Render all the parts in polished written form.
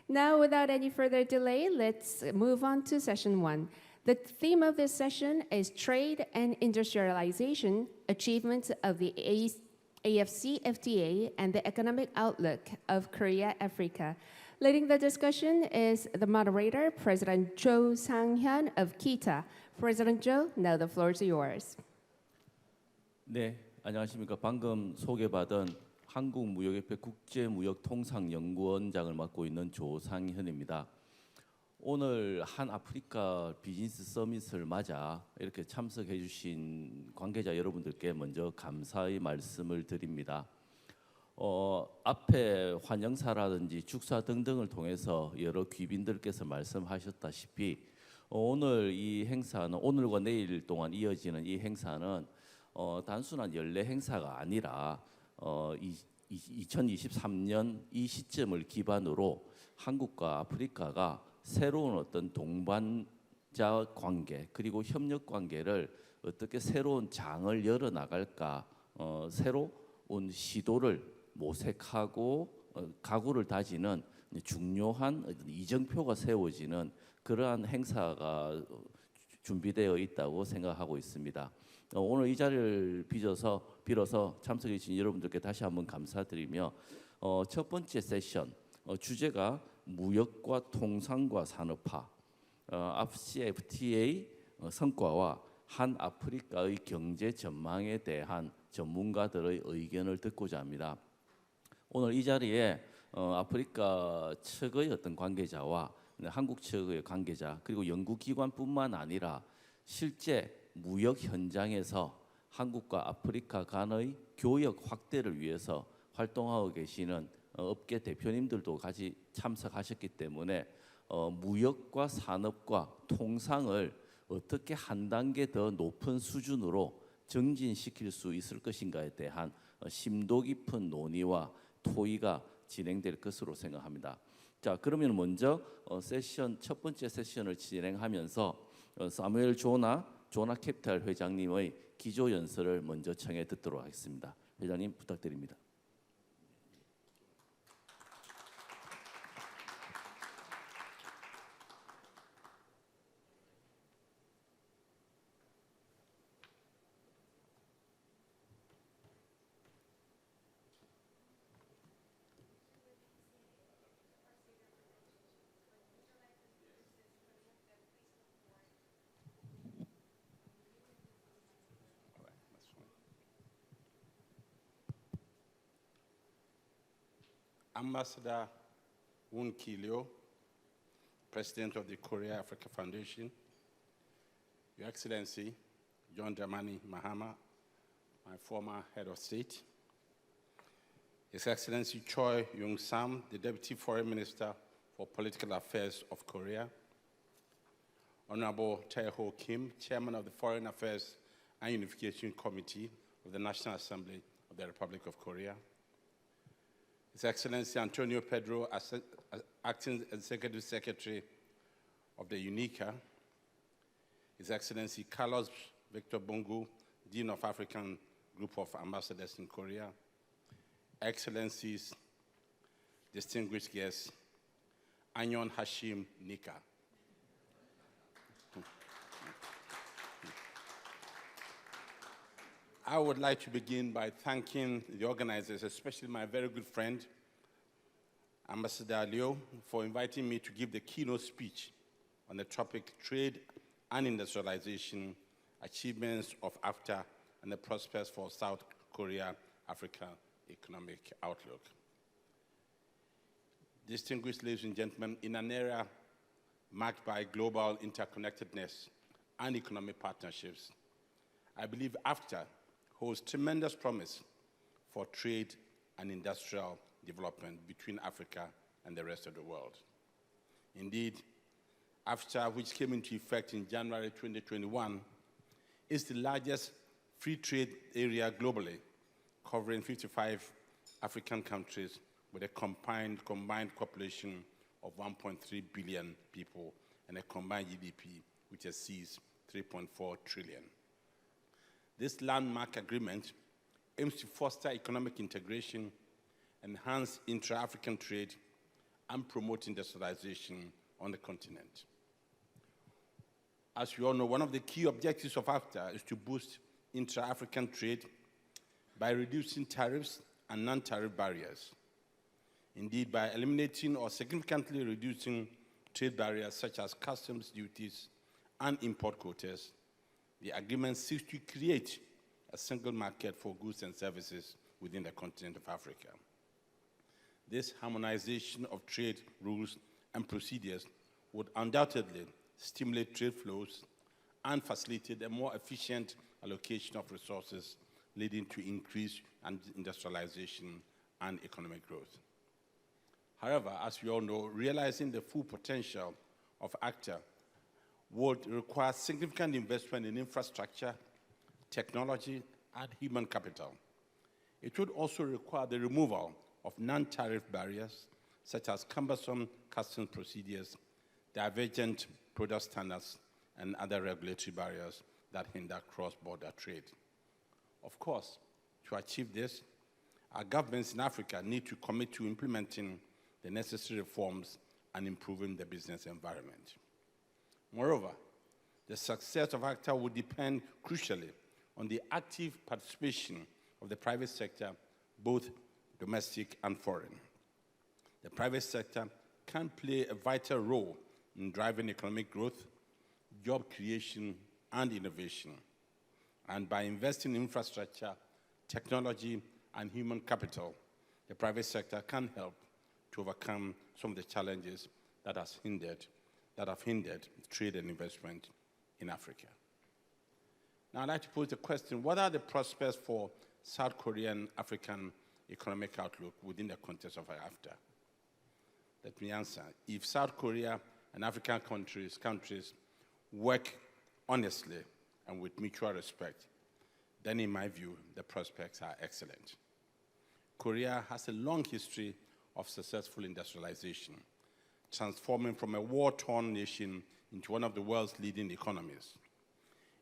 Now, without any further delay, let's move on to session 1. The theme of this session is Trade and Industrialization, Achievements of the AfCFTA and the Economic Outlook of Korea, Africa. Leading the discussion is the moderator, President Jo Sang-hyun of KITA. President Jo, now the floor is yours. 네, 안녕하십니까. 방금 소개받은 한국무역협회 국제무역통상연구원장을 맡고 있는 조상현입니다. 오늘 한-아프리카 비즈니스 서밋을 맞아 이렇게 참석해 주신 관계자 여러분들께 먼저 감사의 말씀을 드립니다. 앞에 환영사라든지 축사 등등을 통해서 여러 귀빈들께서 말씀하셨다시피 오늘 이 행사는 오늘과 내일 동안 이어지는 이 행사는 단순한 연례 행사가 아니라 2023년 이 시점을 기반으로 한국과 아프리카가 새로운 어떤 동반자 관계 그리고 협력 관계를 어떻게 새로운 장을 열어 나갈까 새로운 시도를 모색하고 각오를 다지는 중요한 이정표가 세워지는 그러한 행사가 준비되어 있다고 생각하고 있습니다. 오늘 이 자리를 빌어서 참석해 주신 여러분들께 다시 한번 감사드리며 첫 번째 세션 주제가 무역과 통상과 산업화, AfCFTA 성과와 한-아프리카의 경제 전망에 대한 전문가들의 의견을 듣고자 합니다. 오늘 이 자리에 아프리카 측의 어떤 관계자와 한국 측의 관계자 그리고 연구기관뿐만 아니라 실제 무역 현장에서 한국과 아프리카 간의 교역 확대를 위해서 활동하고 계시는 업계 대표님들도 같이 참석하셨기 때문에 무역과 산업과 통상을 어떻게 한 단계 더 높은 수준으로 정진시킬 수 있을 것인가에 대한 심도 깊은 논의와 토의가 진행될 것으로 생각합니다. 자, 그러면 먼저 첫 번째 세션을 진행하면서 사무엘 조나 캐피탈 회장님의 기조 연설을 먼저 청해 듣도록 하겠습니다. 회장님 부탁드립니다. Ambassador Woon Ki-lyo, President of the Korea-Africa Foundation, Your Excellency John Dramani Mahama, my former head of state, His Excellency Choi Young-sam, the Deputy Foreign Minister for Political Affairs of Korea, Honorable Tae-ho Kim, Chairman of the Foreign Affairs and Unification Committee of the National Assembly of the Republic of Korea, His Excellency Antonio Pedro, Acting Executive Secretary of the UNICA, His Excellency Carlos Victor Bongo, Dean of African Group of Ambassadors in Korea, Excellencies, distinguished guests, Anyon Hashim Nika. I would like to begin by thanking the organizers, especially my very good friend, Ambassador Leo, for inviting me to give the keynote speech on the topic Trade and Industrialization, Achievements of AfTA and the Prospects for South Korea-Africa Economic Outlook. Distinguished ladies and gentlemen, in an era marked by global interconnectedness and economic partnerships, I believe AfTA holds tremendous promise for trade and industrial development between Africa and the rest of the world. Indeed, AfTA, which came into effect in January 2021, is the largest free trade area globally, covering 55 African countries with a combined population of 1.3 billion people and a combined GDP which exceeds 3.4 trillion. This landmark agreement aims to foster economic integration, enhance intra-African trade, and promote industrialization on the continent. As we all know, one of the key objectives of AfCFTA is to boost intra-African trade by reducing tariffs and non-tariff barriers. Indeed, by eliminating or significantly reducing trade barriers such as customs duties and import quotas, the agreement seeks to create a single market for goods and services within the continent of Africa. This harmonization of trade rules and procedures would undoubtedly stimulate trade flows and facilitate a more efficient allocation of resources, leading to increased industrialization and economic growth. However, as we all know, realizing the full potential of AfCFTA would require significant investment in infrastructure, technology, and human capital. It would also require the removal of non-tariff barriers, such as cumbersome customs procedures, divergent product standards, and other regulatory barriers that hinder cross-border trade. Of course, to achieve this, our governments in Africa need to commit to implementing the necessary reforms and improving the business environment. Moreover, the success of AfCFTA will depend crucially on the active participation of the private sector, both domestic and foreign. The private sector can play a vital role in driving economic growth, job creation, and innovation. And by investing in infrastructure, technology, and human capital, the private sector can help to overcome some of the challenges that have hindered trade and investment in Africa. Now, I'd like to pose the question, what are the prospects for South Korean African economic outlook within the context of AfCFTA? Let me answer. If South Korea and African countries work honestly and with mutual respect, then in my view, the prospects are excellent. Korea has a long history of successful industrialization, transforming from a war-torn nation into one of the world's leading economies.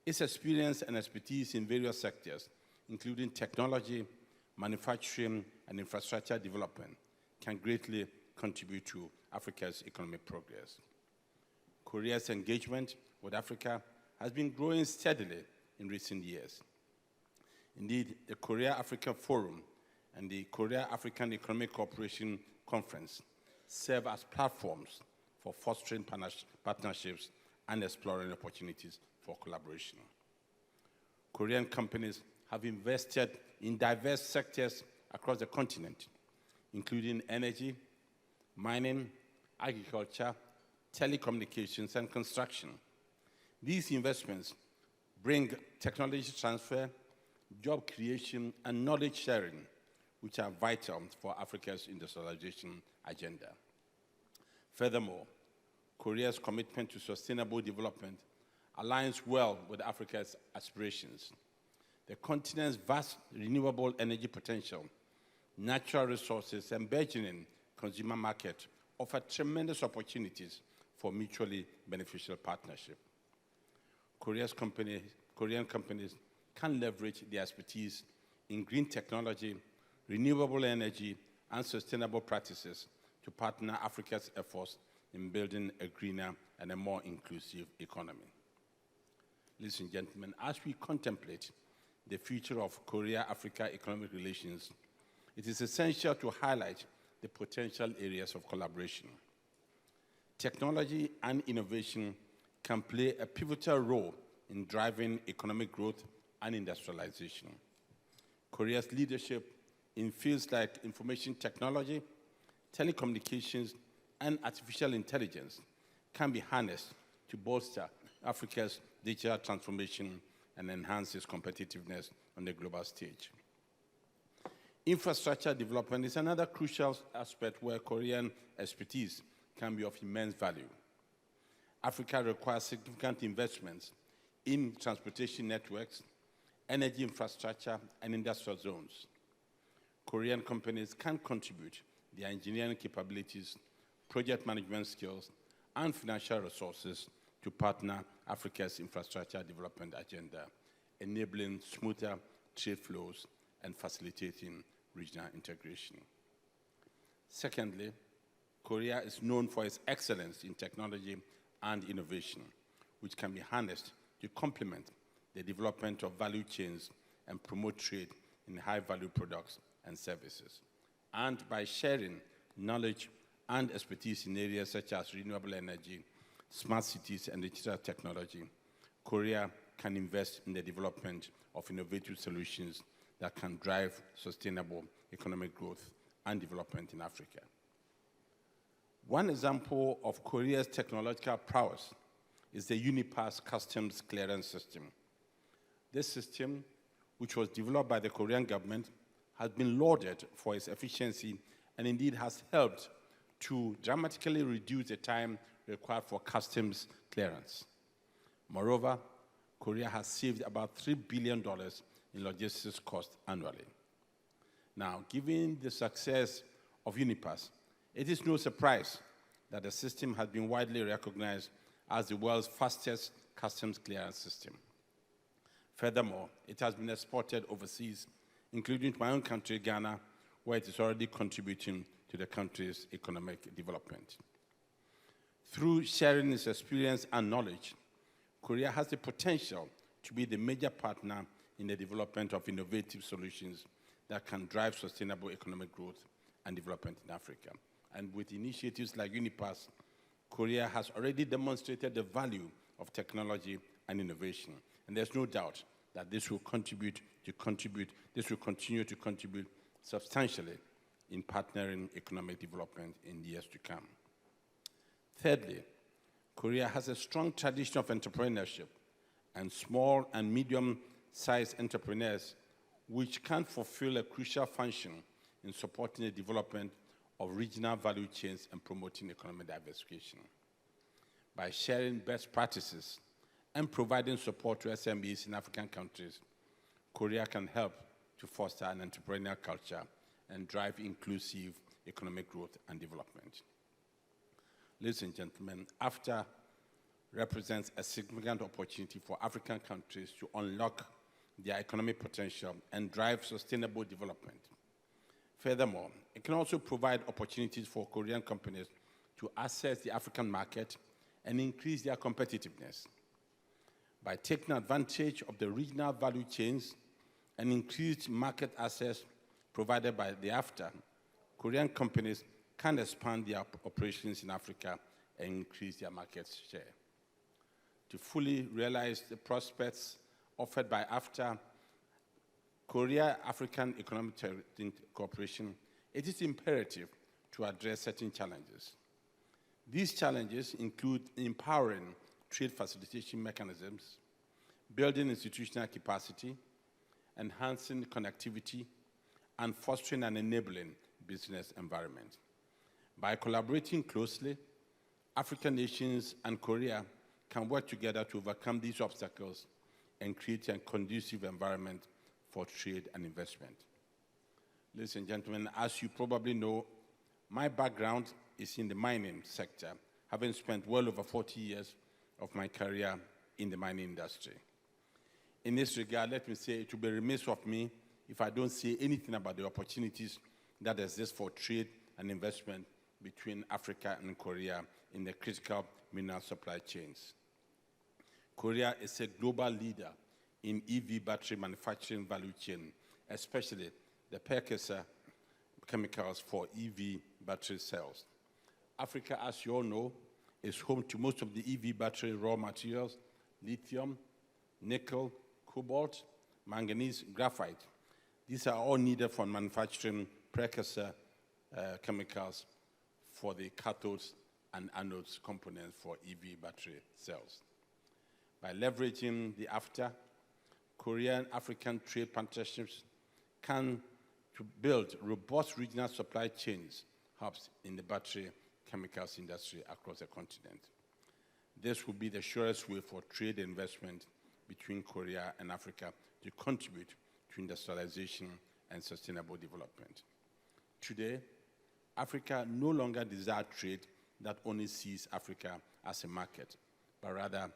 Its experience and expertise in various sectors, including technology, manufacturing, and infrastructure development, can greatly contribute to Africa's economic progress. Korea's engagement with Africa has been growing steadily in recent years. Indeed, the Korea-Africa Forum and the Korea-African Economic Cooperation Conference serve as platforms for fostering partnerships and exploring opportunities for collaboration. Korean companies have invested in diverse sectors across the continent, including energy, mining, agriculture, telecommunications, and construction. These investments bring technology transfer, job creation, and knowledge sharing, which are vital for Africa's industrialization agenda. Furthermore, Korea's commitment to sustainable development aligns well with Africa's aspirations. The continent's vast renewable energy potential, natural resources, and burgeoning consumer market offer tremendous opportunities for mutually beneficial partnership. Korean companies can leverage their expertise in green technology, renewable energy, and sustainable practices to partner Africa's efforts in building a greener and a more inclusive economy. Ladies and gentlemen, as we contemplate the future of Korea-Africa economic relations, it is essential to highlight the potential areas of collaboration. Technology and innovation can play a pivotal role in driving economic growth and industrialization. Korea's leadership in fields like information technology, telecommunications, and artificial intelligence can be harnessed to bolster Africa's digital transformation and enhance its competitiveness on the global stage. Infrastructure development is another crucial aspect where Korean expertise can be of immense value. Africa requires significant investments in transportation networks, energy infrastructure, and industrial zones. Korean companies can contribute their engineering capabilities, project management skills, and financial resources to partner Africa's infrastructure development agenda, enabling smoother trade flows and facilitating regional integration. Secondly, Korea is known for its excellence in technology and innovation, which can be harnessed to complement the development of value chains and promote trade in high-value products and services. And by sharing knowledge and expertise in areas such as renewable energy, smart cities, and digital technology, Korea can invest in the development of innovative solutions that can drive sustainable economic growth and development in Africa. One example of Korea's technological prowess is the UniPass customs clearance system. This system, which was developed by the Korean government, has been lauded for its efficiency and indeed has helped to dramatically reduce the time required for customs clearance. Moreover, Korea has saved about $3 billion in logistics costs annually. Now, given the success of UniPass, it is no surprise that the system has been widely recognized as the world's fastest customs clearance system. Furthermore, it has been exported overseas, including to my own country, Ghana, where it is already contributing to the country's economic development. Through sharing its experience and knowledge, Korea has the potential to be the major partner in the development of innovative solutions that can drive sustainable economic growth and development in Africa. And with initiatives like UniPass, Korea has already demonstrated the value of technology and innovation. And there's no doubt that this will continue to contribute substantially in partnering economic development in the years to come. Thirdly, Korea has a strong tradition of entrepreneurship, and small and medium-sized entrepreneurs which can fulfill a crucial function in supporting the development of regional value chains and promoting economic diversification. By sharing best practices and providing support to SMEs in African countries, Korea can help to foster an entrepreneurial culture and drive inclusive economic growth and development. Ladies and gentlemen, AfCFTA represents a significant opportunity for African countries to unlock their economic potential and drive sustainable development. Furthermore, it can also provide opportunities for Korean companies to access the African market and increase their competitiveness. By taking advantage of the regional value chains and increased market access provided by the AfCFTA, Korean companies can expand their operations in Africa and increase their market share. To fully realize the prospects offered by AfCFTA, Korea-African Economic Cooperation, it is imperative to address certain challenges. These challenges include empowering trade facilitation mechanisms, building institutional capacity, enhancing connectivity, and fostering and enabling business environment. By collaborating closely, African nations and Korea can work together to overcome these obstacles and create a conducive environment for trade and investment. Ladies and gentlemen, as you probably know, my background is in the mining sector, having spent well over 40 years of my career in the mining industry. In this regard, let me say it would be remiss of me if I don't say anything about the opportunities that exist for trade and investment between Africa and Korea in the critical mineral supply chains. Korea is a global leader in EV battery manufacturing value chain, especially the precursor chemicals for EV battery cells. Africa, as you all know, is home to most of the EV battery raw materials: lithium, nickel, cobalt, manganese, graphite. These are all needed for manufacturing precursor chemicals for the cathodes and anodes components for EV battery cells. By leveraging the AfCFTA, Korean-African trade partnerships can build robust regional supply chains hubs in the battery chemicals industry across the continent. This will be the surest way for trade and investment between Korea and Africa to contribute to industrialization and sustainable development. Today, Africa no longer desires trade that only sees Africa as a market, but rather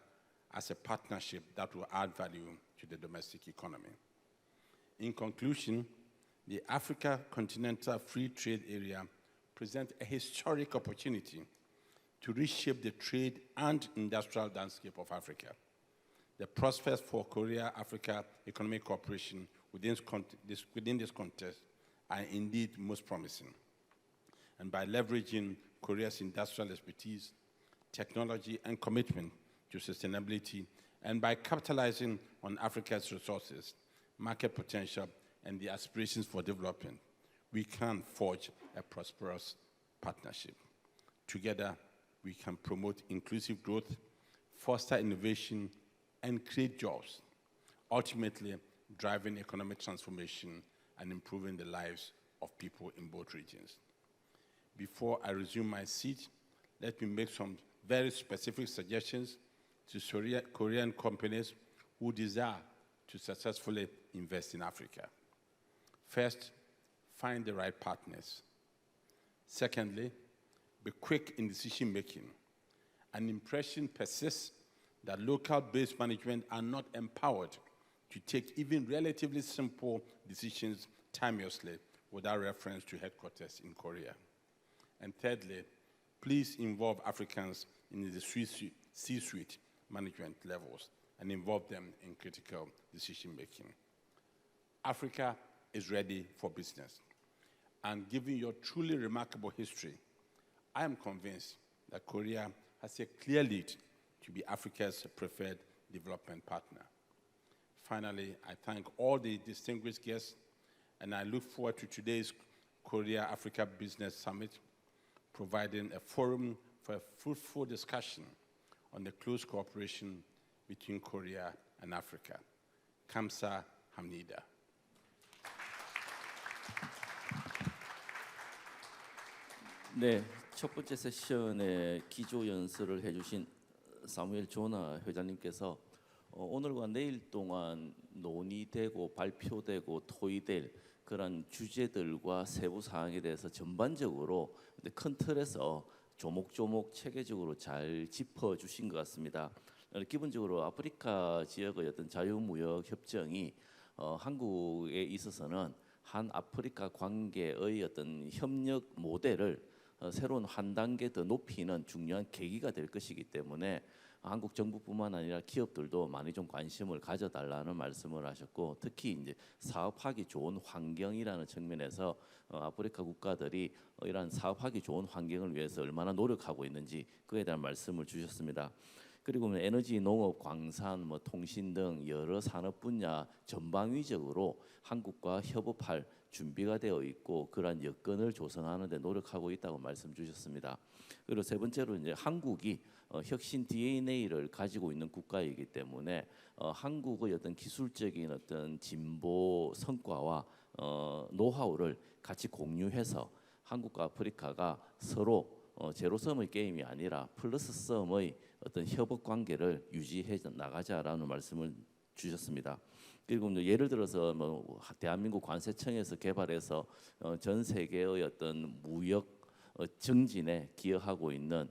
as a partnership that will add value to the domestic economy. In conclusion, the Africa Continental Free Trade Area present a historic opportunity to reshape the trade and industrial landscape of Africa. The prospects for Korea-Africa Economic Cooperation within this context are indeed most promising. And by leveraging Korea's industrial expertise, technology, and commitment to sustainability, and by capitalizing on Africa's resources, market potential, and the aspirations for development, we can forge a prosperous partnership. Together, we can promote inclusive growth, foster innovation, and create jobs, ultimately driving economic transformation and improving the lives of people in both regions. Before I resume my seat, let me make some very specific suggestions to Korean companies who desire to successfully invest in Africa. First, find the right partners. Secondly, be quick in decision-making. An impression persists that local-based management are not empowered to take even relatively simple decisions timeously without reference to headquarters in Korea. And thirdly, please involve Africans in the C-suite management levels and involve them in critical decision-making. Africa is ready for business. And given your truly remarkable history, I am convinced that Korea has a clear lead to be Africa's preferred development partner. Finally, I thank all the distinguished guests, and I look forward to today's Korea-Africa Business Summit, providing a forum for a fruitful discussion on the close cooperation between Korea and Africa. Kamsa Hamnida. 네, 첫 번째 세션에 기조 연설을 해주신 사무엘 조나 회장님께서 오늘과 내일 동안 논의되고 발표되고 토의될 그런 주제들과 세부 사항에 대해서 전반적으로 큰 틀에서 조목조목 체계적으로 잘 짚어주신 것 같습니다. 기본적으로 아프리카 지역의 어떤 자유무역 협정이 한국에 있어서는 한 아프리카 관계의 어떤 협력 모델을 새로운 한 단계 더 높이는 중요한 계기가 될 것이기 때문에 한국 정부뿐만 아니라 기업들도 많이 좀 관심을 가져달라는 말씀을 하셨고, 특히 이제 사업하기 좋은 환경이라는 측면에서 아프리카 국가들이 이러한 사업하기 좋은 환경을 위해서 얼마나 노력하고 있는지 그에 대한 말씀을 주셨습니다. 그리고 에너지, 농업, 광산, 통신 등 여러 산업 분야 전방위적으로 한국과 협업할 준비가 되어 있고 그러한 여건을 조성하는 데 노력하고 있다고 말씀 주셨습니다. 그리고 세 번째로 이제 한국이 혁신 DNA를 가지고 있는 국가이기 때문에 한국의 어떤 기술적인 어떤 진보 성과와 노하우를 같이 공유해서 한국과 아프리카가 서로 제로섬의 게임이 아니라 플러스섬의 어떤 협업 관계를 유지해 나가자라는 말씀을 주셨습니다. 그리고 예를 들어서 대한민국 관세청에서 개발해서 전 세계의 어떤 무역 증진에 기여하고 있는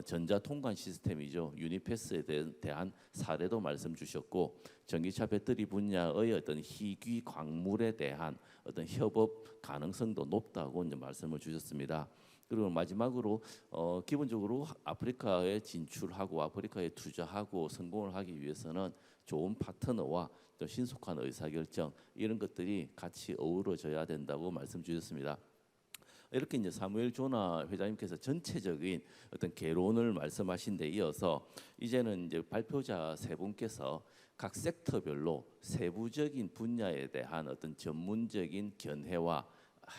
전자통관 시스템이죠. 유니패스에 대한 사례도 말씀 주셨고, 전기차 배터리 분야의 어떤 희귀 광물에 대한 어떤 협업 가능성도 높다고 이제 말씀을 주셨습니다. 그리고 마지막으로 기본적으로 아프리카에 진출하고 아프리카에 투자하고 성공을 하기 위해서는 좋은 파트너와 또 신속한 의사결정 이런 것들이 같이 어우러져야 된다고 말씀 주셨습니다. 이렇게 이제 사무엘 조나 회장님께서 전체적인 어떤 개론을 말씀하신 데 이어서 이제는 이제 발표자 세 분께서 각 섹터별로 세부적인 분야에 대한 어떤 전문적인 견해와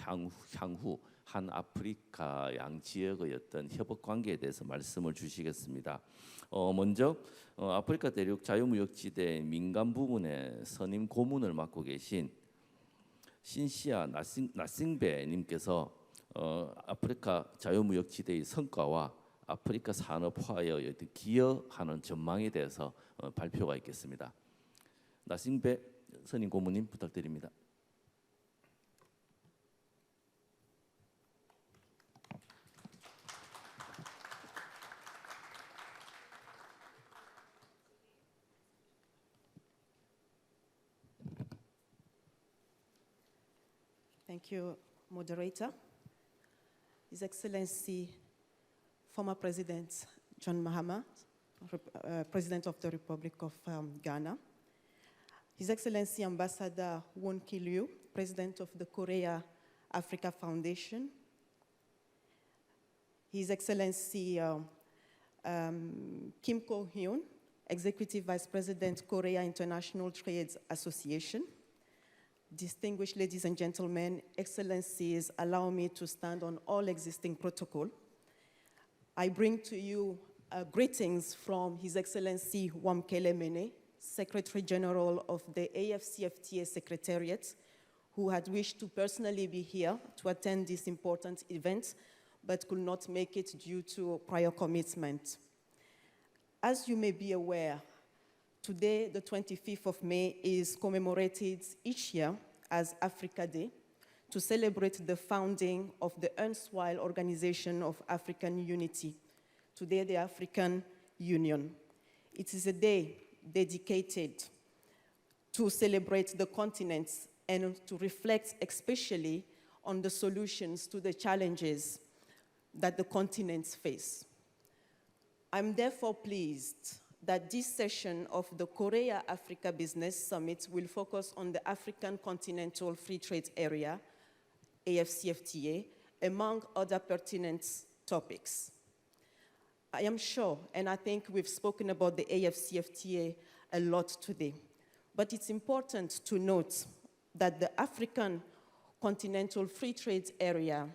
향후 한 아프리카 양 지역의 어떤 협업 관계에 대해서 말씀을 주시겠습니다. 먼저 아프리카 대륙 자유무역지대 민간 부문의 선임 고문을 맡고 계신 신시아 나싱베님께서 아프리카 자유무역지대의 성과와 아프리카 산업화에 기여하는 전망에 대해서 발표가 있겠습니다. 나싱베 선임 고문님 부탁드립니다. Thank you, moderator. His Excellency, former President John Mahama, President of the Republic of Ghana, His Excellency Ambassador Won Ki-liu, President of the Korea Africa Foundation, His Excellency Kim Ko-hyun, Executive Vice President, Korea International Trade Association. Distinguished ladies and gentlemen, Excellencies, allow me to stand on all existing protocol. I bring to you greetings from His Excellency Wamkele Mene, Secretary General of the AfCFTA Secretariat, who had wished to personally be here to attend this important event, but could not make it due to prior commitment. As you may be aware, today, the 25th of May, is commemorated each year as Africa Day to celebrate the founding of the erstwhile Organization of African Unity, today the African Union. It is a day dedicated to celebrate the continents and to reflect especially on the solutions to the challenges that the continents face. I'm therefore pleased that this session of the Korea-Africa Business Summit will focus on the African Continental Free Trade Area, AfCFTA, among other pertinent topics. I am sure, and I think we've spoken about the AfCFTA a lot today, but it's important to note that the African Continental Free Trade Area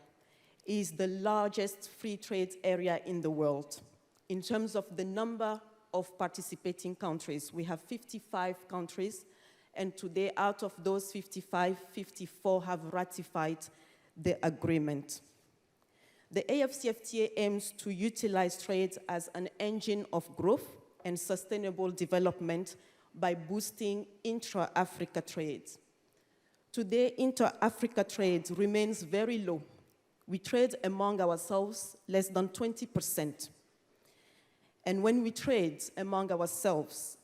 is the largest free trade area in the world. In terms of the number of participating countries, we have 55 countries, and today, out of those 55, 54 have ratified the agreement. The AfCFTA aims to utilize trade as an engine of growth and sustainable development by boosting intra-Africa trade. Today, inter-Africa trade remains very low. We trade among ourselves less than 20%. And when we trade among ourselves,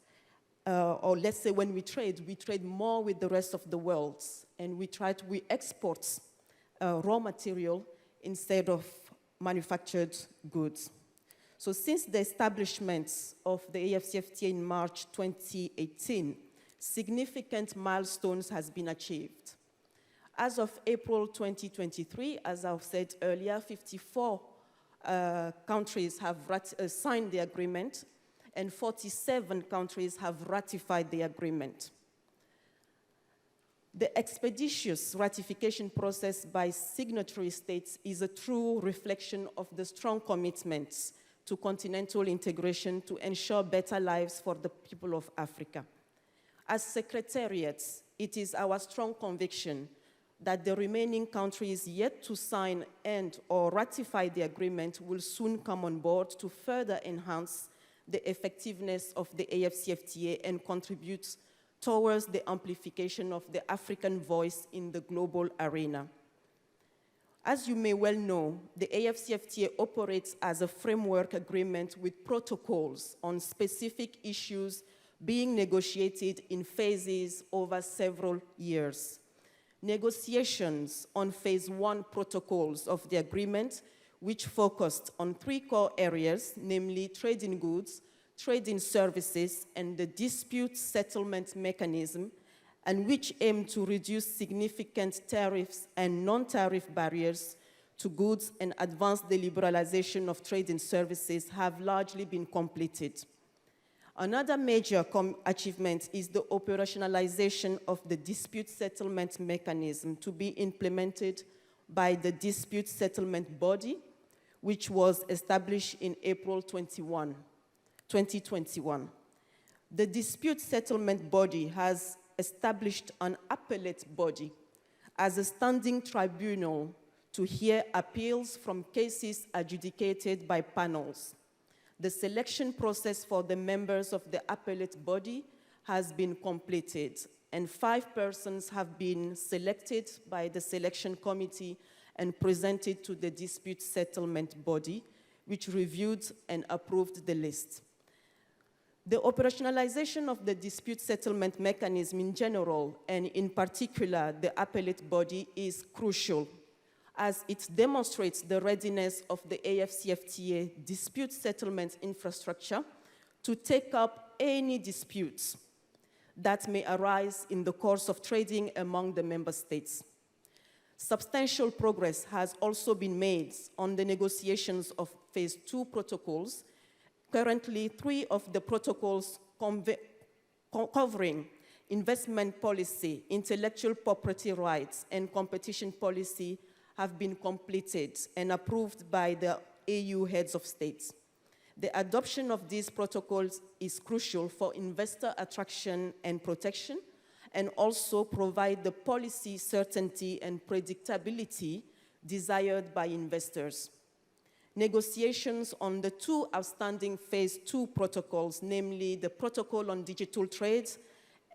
or let's say when we trade more with the rest of the world, and we export raw material instead of manufactured goods. So since the establishment of the AfCFTA in March 2018, significant milestones has been achieved. As of April 2023, as I've said earlier, 54 countries have signed the agreement, and 47 countries have ratified the agreement. The expeditious ratification process by signatory states is a true reflection of the strong commitments to continental integration to ensure better lives for the people of Africa. As secretariats, it is our strong conviction that the remaining countries yet to sign and/or ratify the agreement will soon come on board to further enhance the effectiveness of the AfCFTA and contribute towards the amplification of the African voice in the global arena. As you may well know, the AfCFTA operates as a framework agreement with protocols on specific issues being negotiated in phases over several years. Negotiations on phase 1 protocols of the agreement, which focused on 3 core areas, namely trade in goods, trade in services, and the dispute settlement mechanism, and which aim to reduce significant tariffs and non-tariff barriers to goods and advance the liberalization of trade in services, have largely been completed. Another major achievement is the operationalization of the dispute settlement mechanism to be implemented by the dispute settlement body, which was established in April 2021. The dispute settlement body has established an appellate body as a standing tribunal to hear appeals from cases adjudicated by panels. The selection process for the members of the appellate body has been completed, and 5 persons have been selected by the selection committee and presented to the dispute settlement body, which reviewed and approved the list. The operationalization of the dispute settlement mechanism in general, and in particular the appellate body, is crucial, as it demonstrates the readiness of the AfCFTA dispute settlement infrastructure to take up any disputes that may arise in the course of trading among the member states. Substantial progress has also been made on the negotiations of Phase 2 protocols. Currently, 3 of the protocols covering investment policy, intellectual property rights, and competition policy have been completed and approved by the AU heads of states. The adoption of these protocols is crucial for investor attraction and protection, and also provide the policy certainty and predictability desired by investors. Negotiations on the 2 outstanding Phase 2 protocols, namely the Protocol on Digital Trade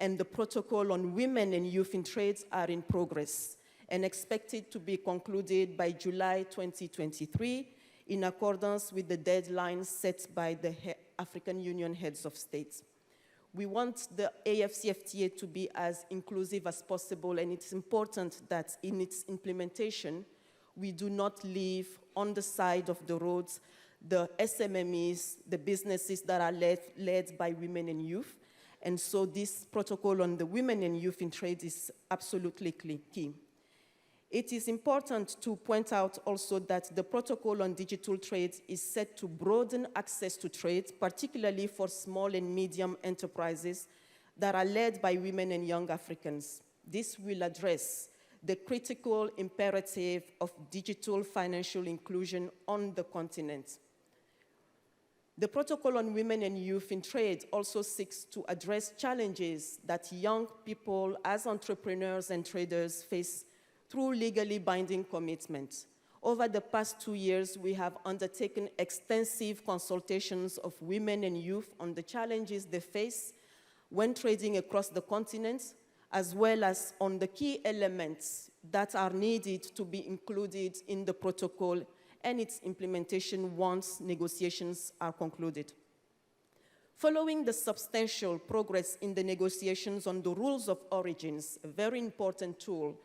and the Protocol on Women and Youth in Trade, are in progress and expected to be concluded by July 2023 in accordance with the deadlines set by the African Union heads of states. We want the AfCFTA to be as inclusive as possible, and it's important that in its implementation, we do not leave on the side of the roads the SMMEs, the businesses that are led by women and youth. And so this protocol on the women and youth in trade is absolutely key. It is important to point out also that the protocol on digital trade is set to broaden access to trade, particularly for small and medium enterprises that are led by women and young Africans. This will address the critical imperative of digital financial inclusion on the continent. The Protocol on Women and Youth in Trade also seeks to address challenges that young people as entrepreneurs and traders face through legally binding commitments. Over the past 2 years, we have undertaken extensive consultations of women and youth on the challenges they face when trading across the continent, as well as on the key elements that are needed to be included in the protocol and its implementation once negotiations are concluded. Following the substantial progress in the negotiations on the rules of origins, a very important tool,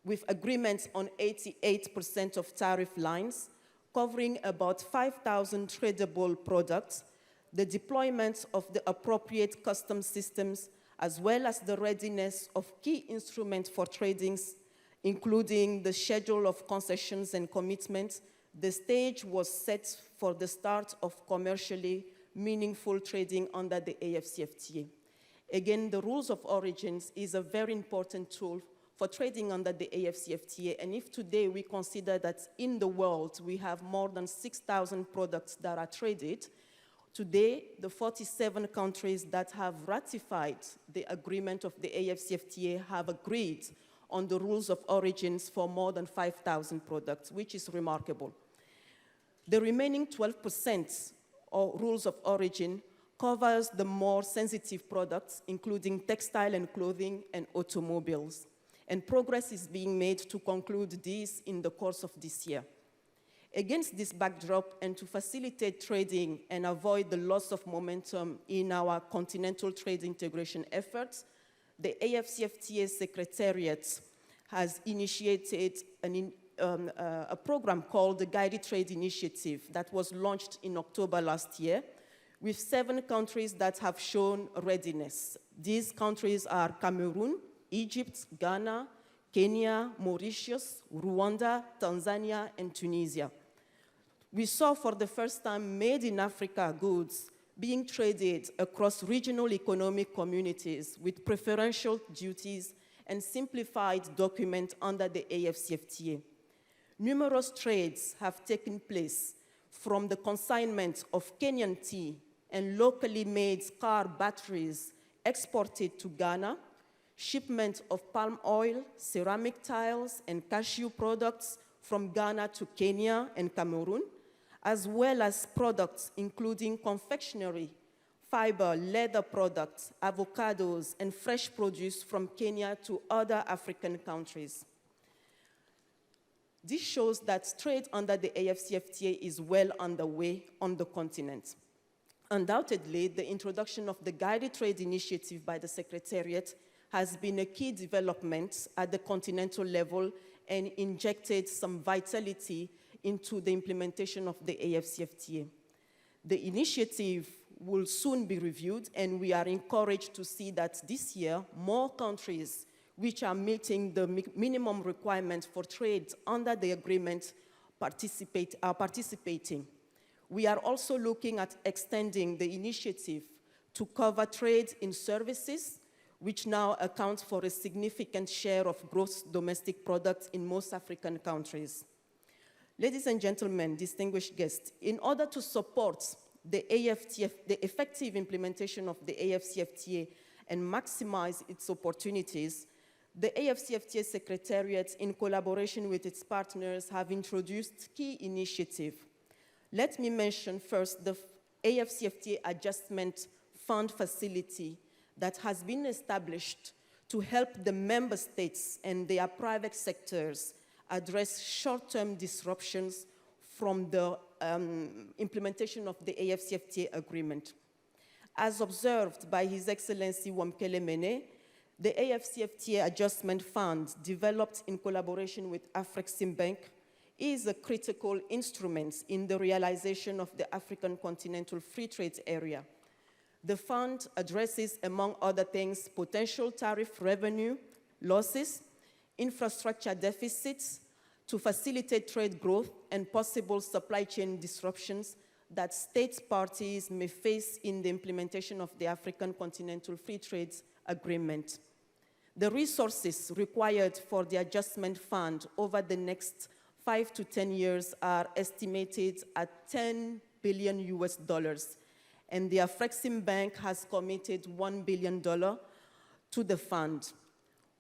with agreements on 88% of tariff lines, covering about 5,000 tradable products, the deployment of the appropriate customs systems, as well as the readiness of key instruments for tradings, including the schedule of concessions and commitments, the stage was set for the start of commercially meaningful trading under the AfCFTA. Again, the rules of origins is a very important tool for trading under the AfCFTA, and if today we consider that in the world we have more than 6,000 products that are traded, today the 47 countries that have ratified the agreement of the AfCFTA have agreed on the rules of origins for more than 5,000 products, which is remarkable. The remaining 12% of rules of origin covers the more sensitive products, including textile and clothing and automobiles. And progress is being made to conclude these in the course of this year. Against this backdrop, and to facilitate trading and avoid the loss of momentum in our continental trade integration efforts, the AfCFTA Secretariat has initiated a program called the Guided Trade Initiative that was launched in October last year, with 7 countries that have shown readiness. These countries are Cameroon, Egypt, Ghana, Kenya, Mauritius, Rwanda, Tanzania, and Tunisia. We saw for the first time made in Africa goods being traded across regional economic communities with preferential duties and simplified document under the AfCFTA. Numerous trades have taken place, from the consignment of Kenyan tea and locally made car batteries exported to Ghana, shipment of palm oil, ceramic tiles, and cashew products from Ghana to Kenya and Cameroon, as well as products including confectionery, fiber, leather products, avocados, and fresh produce from Kenya to other African countries. This shows that trade under the AfCFTA is well underway on the continent. Undoubtedly, the introduction of the Guided Trade Initiative by the Secretariat has been a key development at the continental level and injected some vitality into the implementation of the AfCFTA. The initiative will soon be reviewed, and we are encouraged to see that this year, more countries which are meeting the minimum requirements for trade under the agreement are participating. We are also looking at extending the initiative to cover trade in services, which now accounts for a significant share of gross domestic product in most African countries. Ladies and gentlemen, distinguished guests, in order to support the effective implementation of the AfCFTA and maximize its opportunities, the AfCFTA Secretariat, in collaboration with its partners, have introduced key initiatives. Let me mention first the AfCFTA Adjustment Fund facility that has been established to help the member states and their private sectors address short-term disruptions from the implementation of the AfCFTA agreement. As observed by His Excellency Wamkele Mene, the AfCFTA Adjustment Fund, developed in collaboration with AfrEximBank, is a critical instrument in the realization of the African Continental Free Trade Area. The fund addresses, among other things, potential tariff revenue losses, infrastructure deficits, to facilitate trade growth and possible supply chain disruptions that state parties may face in the implementation of the African Continental Free Trade Agreement. The resources required for the adjustment fund over the next 5 to 10 years are estimated at $10 billion US, and the AfrEximBank has committed $1 billion to the fund.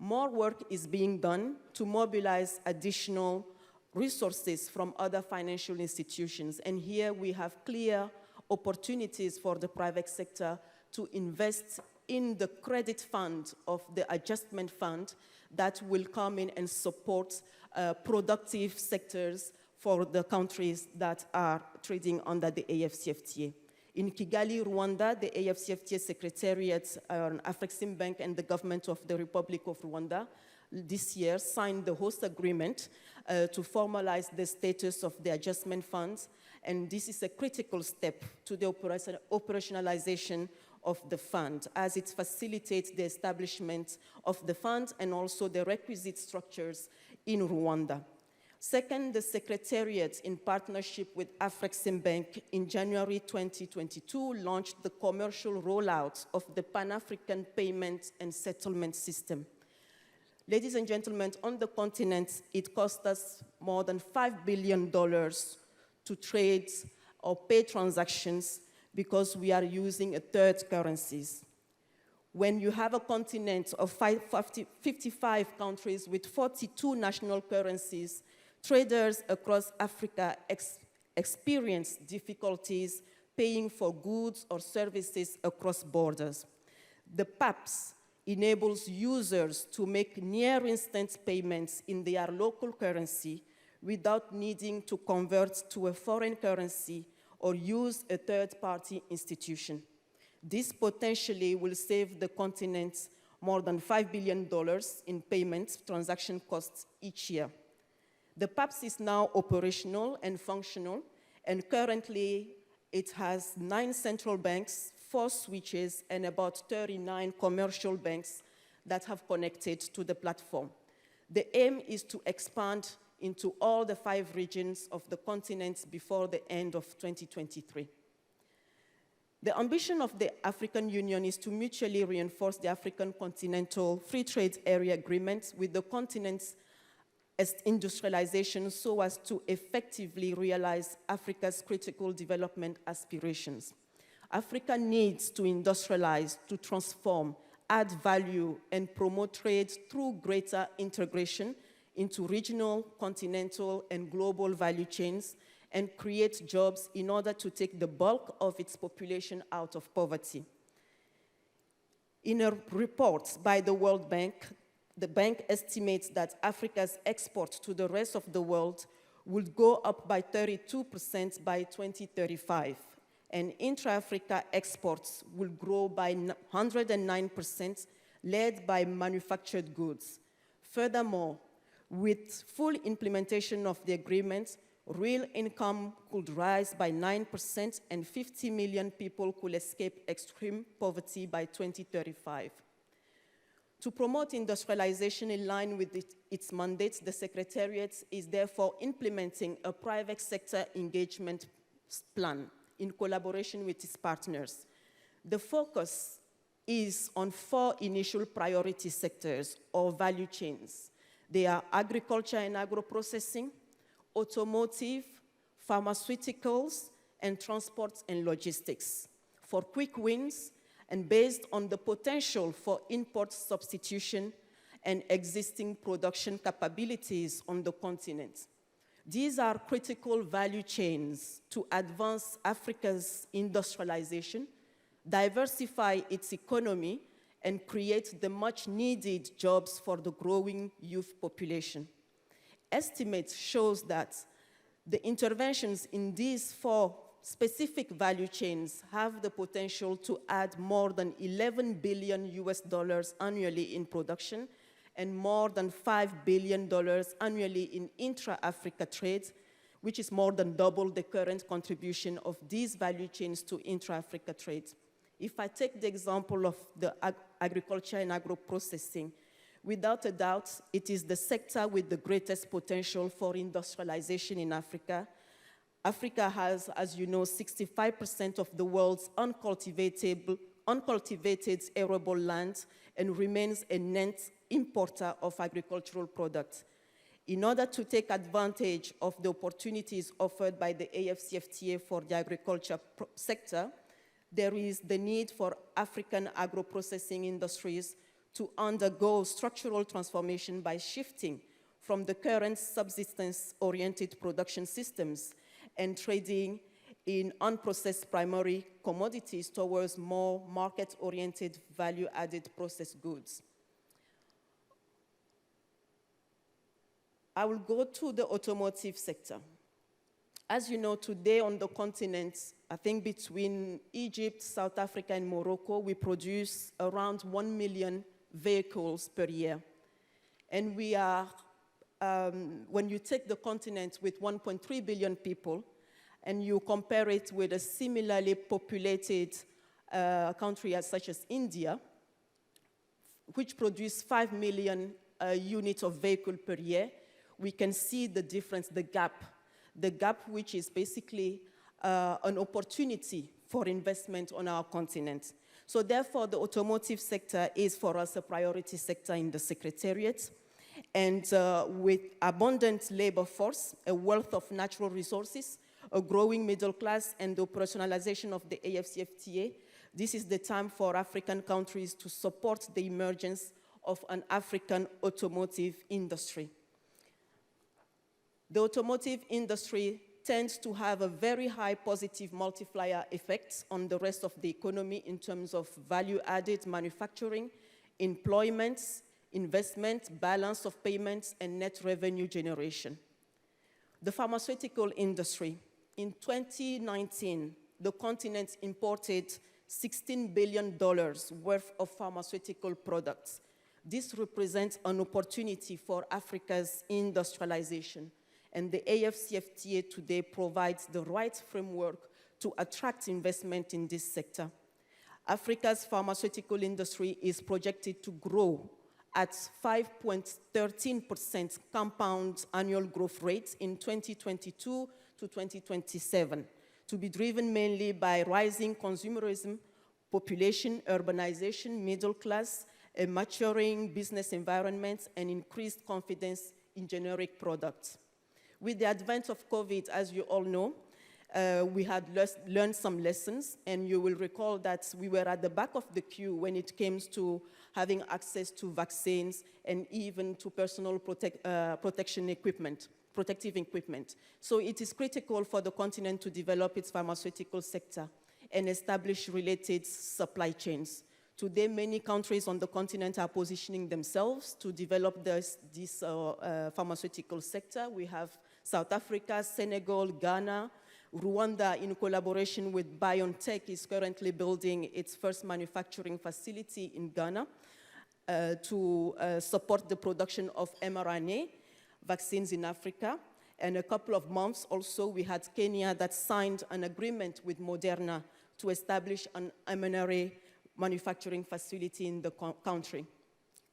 More work is being done to mobilize additional resources from other financial institutions, and here we have clear opportunities for the private sector to invest in the credit fund of the adjustment fund that will come in and support productive sectors for the countries that are trading under the AfCFTA. In Kigali, Rwanda, the AfCFTA Secretariat, AfrEximBank, and the government of the Republic of Rwanda this year signed the host agreement to formalize the status of the adjustment funds, and this is a critical step to the operationalization of the fund, as it facilitates the establishment of the fund and also the requisite structures in Rwanda. Second, the Secretariat, in partnership with AfrEximBank, in January 2022, launched the commercial rollout of the Pan-African Payment and Settlement System. Ladies and gentlemen, on the continent, it cost us more than $5 billion to trade or pay transactions because we are using a third currencies. When you have a continent of 55 countries with 42 national currencies, traders across Africa experience difficulties paying for goods or services across borders. The PAPS enables users to make near-instant payments in their local currency without needing to convert to a foreign currency or use a third-party institution. This potentially will save the continent more than $5 billion in payment transaction costs each year. The PAPS is now operational and functional, and currently it has 9 central banks, 4 switches, and about 39 commercial banks that have connected to the platform. The aim is to expand into all the 5 regions of the continent before the end of 2023. The ambition of the African Union is to mutually reinforce the African Continental Free Trade Area Agreement with the continent's industrialization so as to effectively realize Africa's critical development aspirations. Africa needs to industrialize, to transform, add value, and promote trade through greater integration into regional, continental, and global value chains, and create jobs in order to take the bulk of its population out of poverty. In a report by the World Bank, the bank estimates that Africa's export to the rest of the world would go up by 32% by 2035, and intra-Africa exports will grow by 109%, led by manufactured goods. Furthermore, With full implementation of the agreement, real income could rise by 9% and 50 million people could escape extreme poverty by 2035. To promote industrialization in line with its mandate, the Secretariat is therefore implementing a private sector engagement plan in collaboration with its partners. The focus is on 4 initial priority sectors or value chains. They are agriculture and agro-processing, automotive, pharmaceuticals, and transport and logistics. For quick wins, and based on the potential for import substitution and existing production capabilities on the continent. These are critical value chains to advance Africa's industrialization, diversify its economy, and create the much-needed jobs for the growing youth population. Estimates shows that the interventions in these 4 specific value chains have the potential to add more than $11 billion annually in production and more than $5 billion annually in intra-Africa trade, which is more than double the current contribution of these value chains to intra-Africa trade. If I take the example of the agriculture and agro-processing, without a doubt, it is the sector with the greatest potential for industrialization in Africa. Africa has, as you know, 65% of the world's uncultivated arable land and remains a net importer of agricultural products. In order to take advantage of the opportunities offered by the AfCFTA for the agriculture sector, there is the need for African agro-processing industries to undergo structural transformation by shifting from the current subsistence-oriented production systems and trading in unprocessed primary commodities towards more market-oriented value-added processed goods. I will go to the automotive sector. As you know, today on the continent, I think between Egypt, South Africa, and Morocco, we produce around 1 million vehicles per year. And we are, when you take the continent with 1.3 billion people, and you compare it with a similarly populated country such as India, which produce 5 million units of vehicle per year, we can see the difference, the gap which is basically an opportunity for investment on our continent. So therefore, the automotive sector is for us a priority sector in the Secretariat. And with abundant labor force, a wealth of natural resources, a growing middle class, and the operationalization of the AfCFTA, this is the time for African countries to support the emergence of an African automotive industry. The automotive industry tends to have a very high positive multiplier effect on the rest of the economy in terms of value-added manufacturing, employment, investment, balance of payments, and net revenue generation. The pharmaceutical industry. In 2019, the continent imported $16 billion worth of pharmaceutical products. This represents an opportunity for Africa's industrialization. And the AfCFTA today provides the right framework to attract investment in this sector. Africa's pharmaceutical industry is projected to grow at 5.13% compound annual growth rate in 2022 to 2027, to be driven mainly by rising consumerism, population, urbanization, middle class, a maturing business environment, and increased confidence in generic products. With the advent of COVID, as you all know, we had learned some lessons, and you will recall that we were at the back of the queue when it came to having access to vaccines and even to personal protective equipment. So it is critical for the continent to develop its pharmaceutical sector and establish related supply chains. Today, many countries on the continent are positioning themselves to develop this pharmaceutical sector. We have South Africa, Senegal, Ghana. Rwanda, in collaboration with BioNTech, is currently building its first manufacturing facility in Ghana to support the production of mRNA. vaccines in Africa. And a couple of months also, we had Kenya that signed an agreement with Moderna to establish an mRNA manufacturing facility in the country.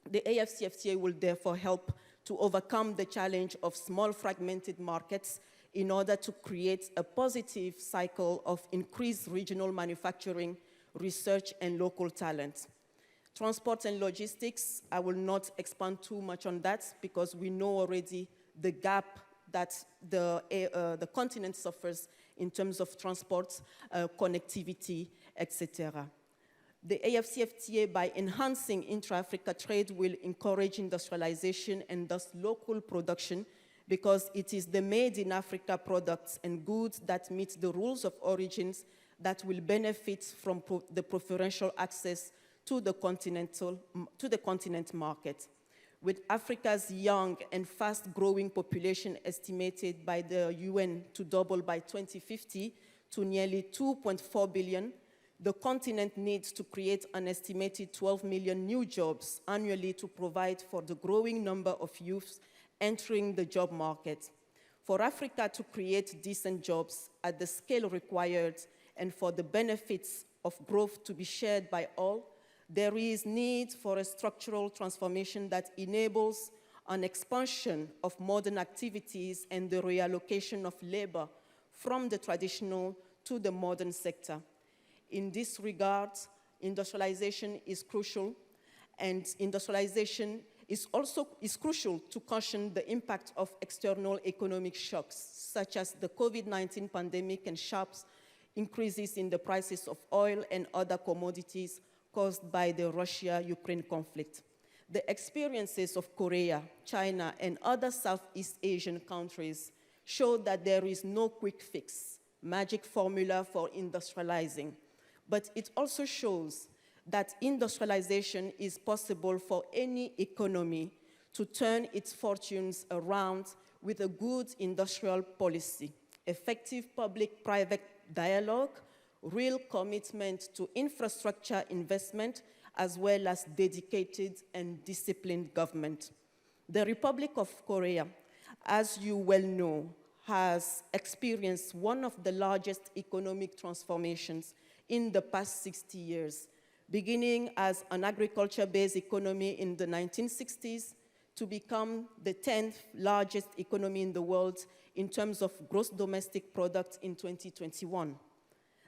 The AfCFTA will therefore help to overcome the challenge of small fragmented markets in order to create a positive cycle of increased regional manufacturing, research, and local talent. Transport and logistics, I will not expand too much on that because we know already the gap that the continent suffers in terms of transport, connectivity, etc. The AfCFTA, by enhancing intra-Africa trade, will encourage industrialization and thus local production because it is the made-in-Africa products and goods that meet the rules of origins that will benefit from the preferential access to the continent market. With Africa's young and fast-growing population estimated by the UN to double by 2050 to nearly 2.4 billion, the continent needs to create an estimated 12 million new jobs annually to provide for the growing number of youths entering the job market. For Africa to create decent jobs at the scale required and for the benefits of growth to be shared by all, there is need for a structural transformation that enables an expansion of modern activities and the reallocation of labor from the traditional to the modern sector. In this regard, industrialization is crucial, and industrialization is crucial to cushion the impact of external economic shocks, such as the COVID-19 pandemic and sharp increases in the prices of oil and other commodities caused by the Russia-Ukraine conflict. The experiences of Korea, China, and other Southeast Asian countries show that there is no quick fix, magic formula for industrializing. But it also shows that industrialization is possible for any economy to turn its fortunes around with a good industrial policy, effective public-private dialogue, real commitment to infrastructure investment, as well as dedicated and disciplined government. The Republic of Korea, as you well know, has experienced one of the largest economic transformations in the past 60 years, beginning as an agriculture-based economy in the 1960s to become the 10th largest economy in the world in terms of gross domestic product in 2021.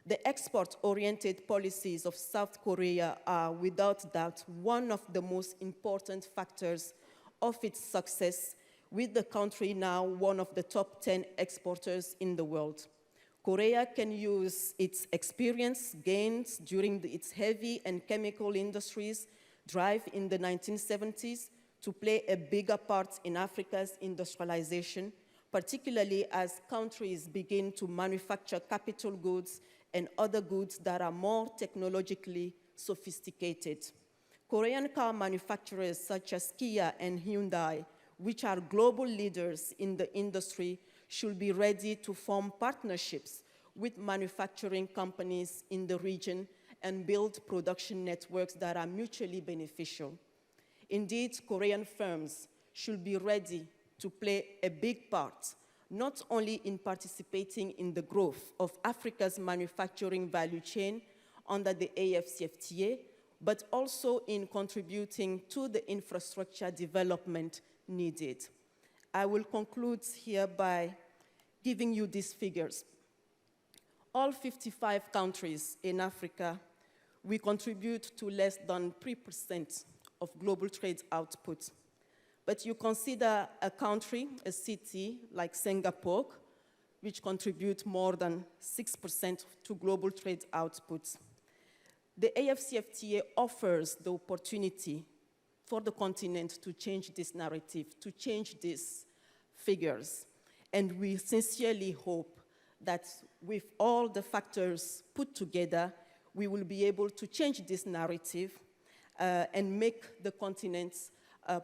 The export-oriented policies of South Korea are, without doubt, one of the most important factors of its success, with the country now one of the top 10 exporters in the world. Korea can use its experience gained during its heavy and chemical industries drive in the 1970s to play a bigger part in Africa's industrialization, particularly as countries begin to manufacture capital goods and other goods that are more technologically sophisticated. Korean car manufacturers such as Kia and Hyundai, which are global leaders in the industry, should be ready to form partnerships with manufacturing companies in the region and build production networks that are mutually beneficial. Indeed, Korean firms should be ready to play a big part, not only in participating in the growth of Africa's manufacturing value chain under the AfCFTA, but also in contributing to the infrastructure development needed. I will conclude here by giving you these figures. All 55 countries in Africa, we contribute to less than 3% of global trade output. But you consider a country, a city like Singapore, which contributes more than 6% to global trade output. The AfCFTA offers the opportunity for the continent to change this narrative, to change these figures. And we sincerely hope that with all the factors put together, we will be able to change this narrative and make the continent,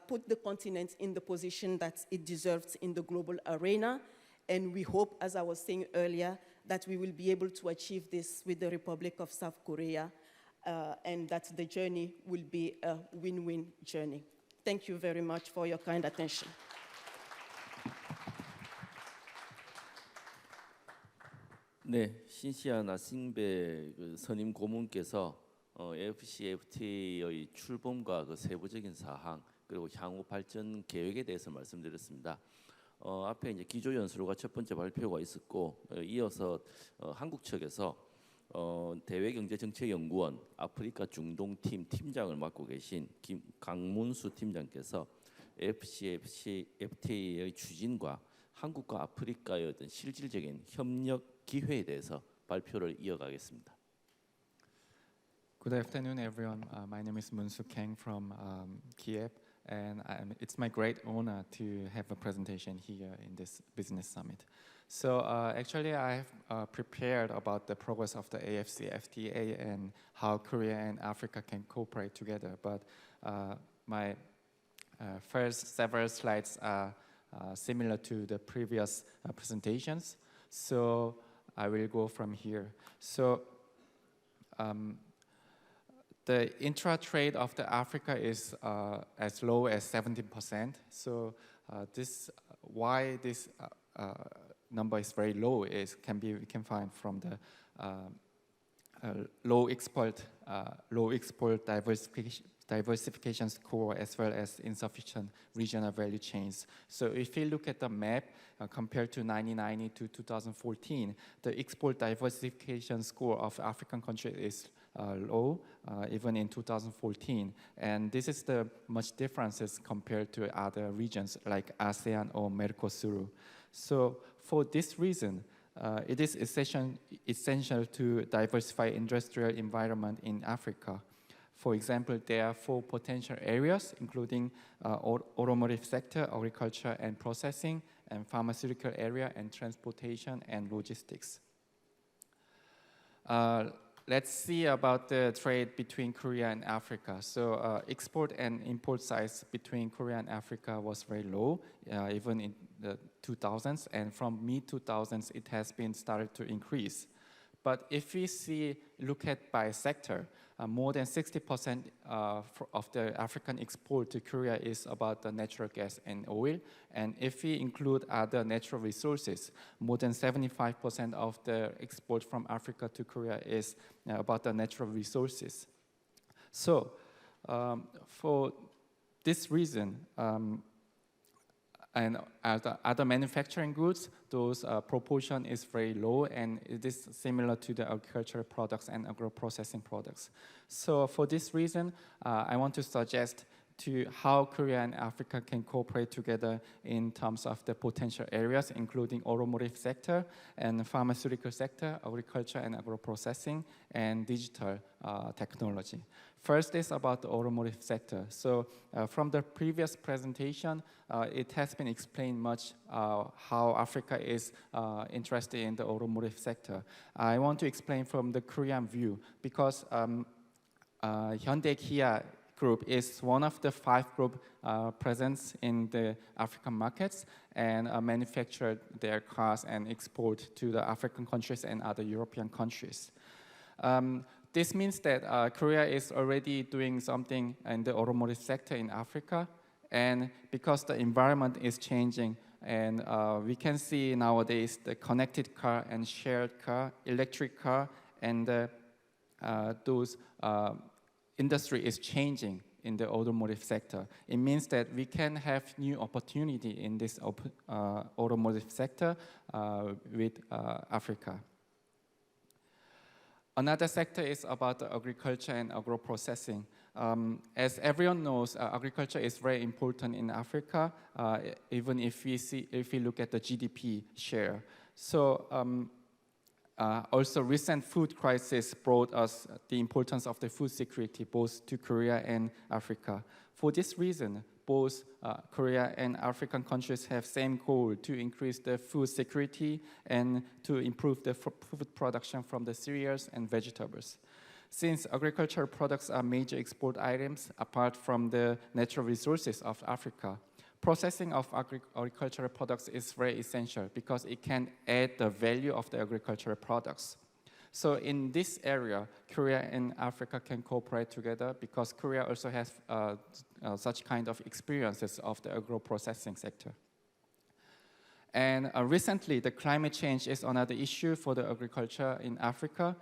put the continent in the position that it deserves in the global arena. And we hope, as I was saying earlier, that we will be able to achieve this with the Republic of South Korea and that the journey will be a win-win journey. Thank you very much for your kind attention. 네, 신시아 나싱베 그 선임 고문께서 AfCFTA의 출범과 그 세부적인 사항 그리고 향후 발전 계획에 대해서 말씀드렸습니다. 앞에 이제 기조 연수로가 첫 번째 발표가 있었고 이어서 한국 측에서 대외경제정책연구원 아프리카 중동 팀 팀장을 맡고 계신 강문수 팀장께서 AfCFTA의 추진과 한국과 아프리카의 어떤 실질적인 협력 기회에 대해서 발표를 이어가겠습니다. Good afternoon, everyone. My name is Moon-soo Kang from Kiev, and it's my great honor to have a presentation here in this business summit. So actually, I have prepared about the progress of the AfCFTA and how Korea and Africa can cooperate together. But my first several slides are similar to the previous presentations. So I will go from here. So the intra-trade of the Africa is as low as 17%. So why this number is very low we can find from the low export diversification score as well as insufficient regional value chains. So if you look at the map compared to 1990 to 2014, the export diversification score of African countries is low, even in 2014. And this is the much differences compared to other regions like ASEAN or Mercosur. So for this reason, it is essential to diversify industrial environment in Africa. For example, there are 4 potential areas, including automotive sector, agriculture and processing, and pharmaceutical area, and transportation and logistics. Let's see about the trade between Korea and Africa. So export and import size between Korea and Africa was very low, even in the 2000s, and from mid-2000s it has been started to increase. But if we look at by sector, more than 60% of the African export to Korea is about the natural gas and oil. And if we include other natural resources, more than 75% of the export from Africa to Korea is about the natural resources. So for this reason, and other manufacturing goods, those proportion is very low, and it is similar to the agricultural products and agro-processing products. So for this reason, I want to suggest to how Korea and Africa can cooperate together in terms of the potential areas, including automotive sector and pharmaceutical sector, agriculture and agro-processing, and digital technology. First is about the automotive sector. So from the previous presentation, it has been explained much how Africa is interested in the automotive sector. I want to explain from the Korean view because Hyundai Kia Group is one of the 5 group present in the African markets and manufacture their cars and export to the African countries and other European countries. This means that Korea is already doing something in the automotive sector in Africa, and because the environment is changing, and we can see nowadays the connected car and shared car, electric car, and those industry is changing in the automotive sector. It means that we can have new opportunity in this automotive sector with Africa. Another sector is about agriculture and agro-processing. As everyone knows, agriculture is very important in Africa, even if we look at the GDP share. So also recent food crisis brought us the importance of the food security both to Korea and Africa. For this reason, both Korea and African countries have same goal to increase the food security and to improve the food production from the cereals and vegetables. Since agricultural products are major export items apart from the natural resources of Africa, processing of agricultural products is very essential because it can add the value of the agricultural products. So in this area, Korea and Africa can cooperate together because Korea also has such kind of experiences of the agro-processing sector. And recently, the climate change is another issue for the agriculture in Africa.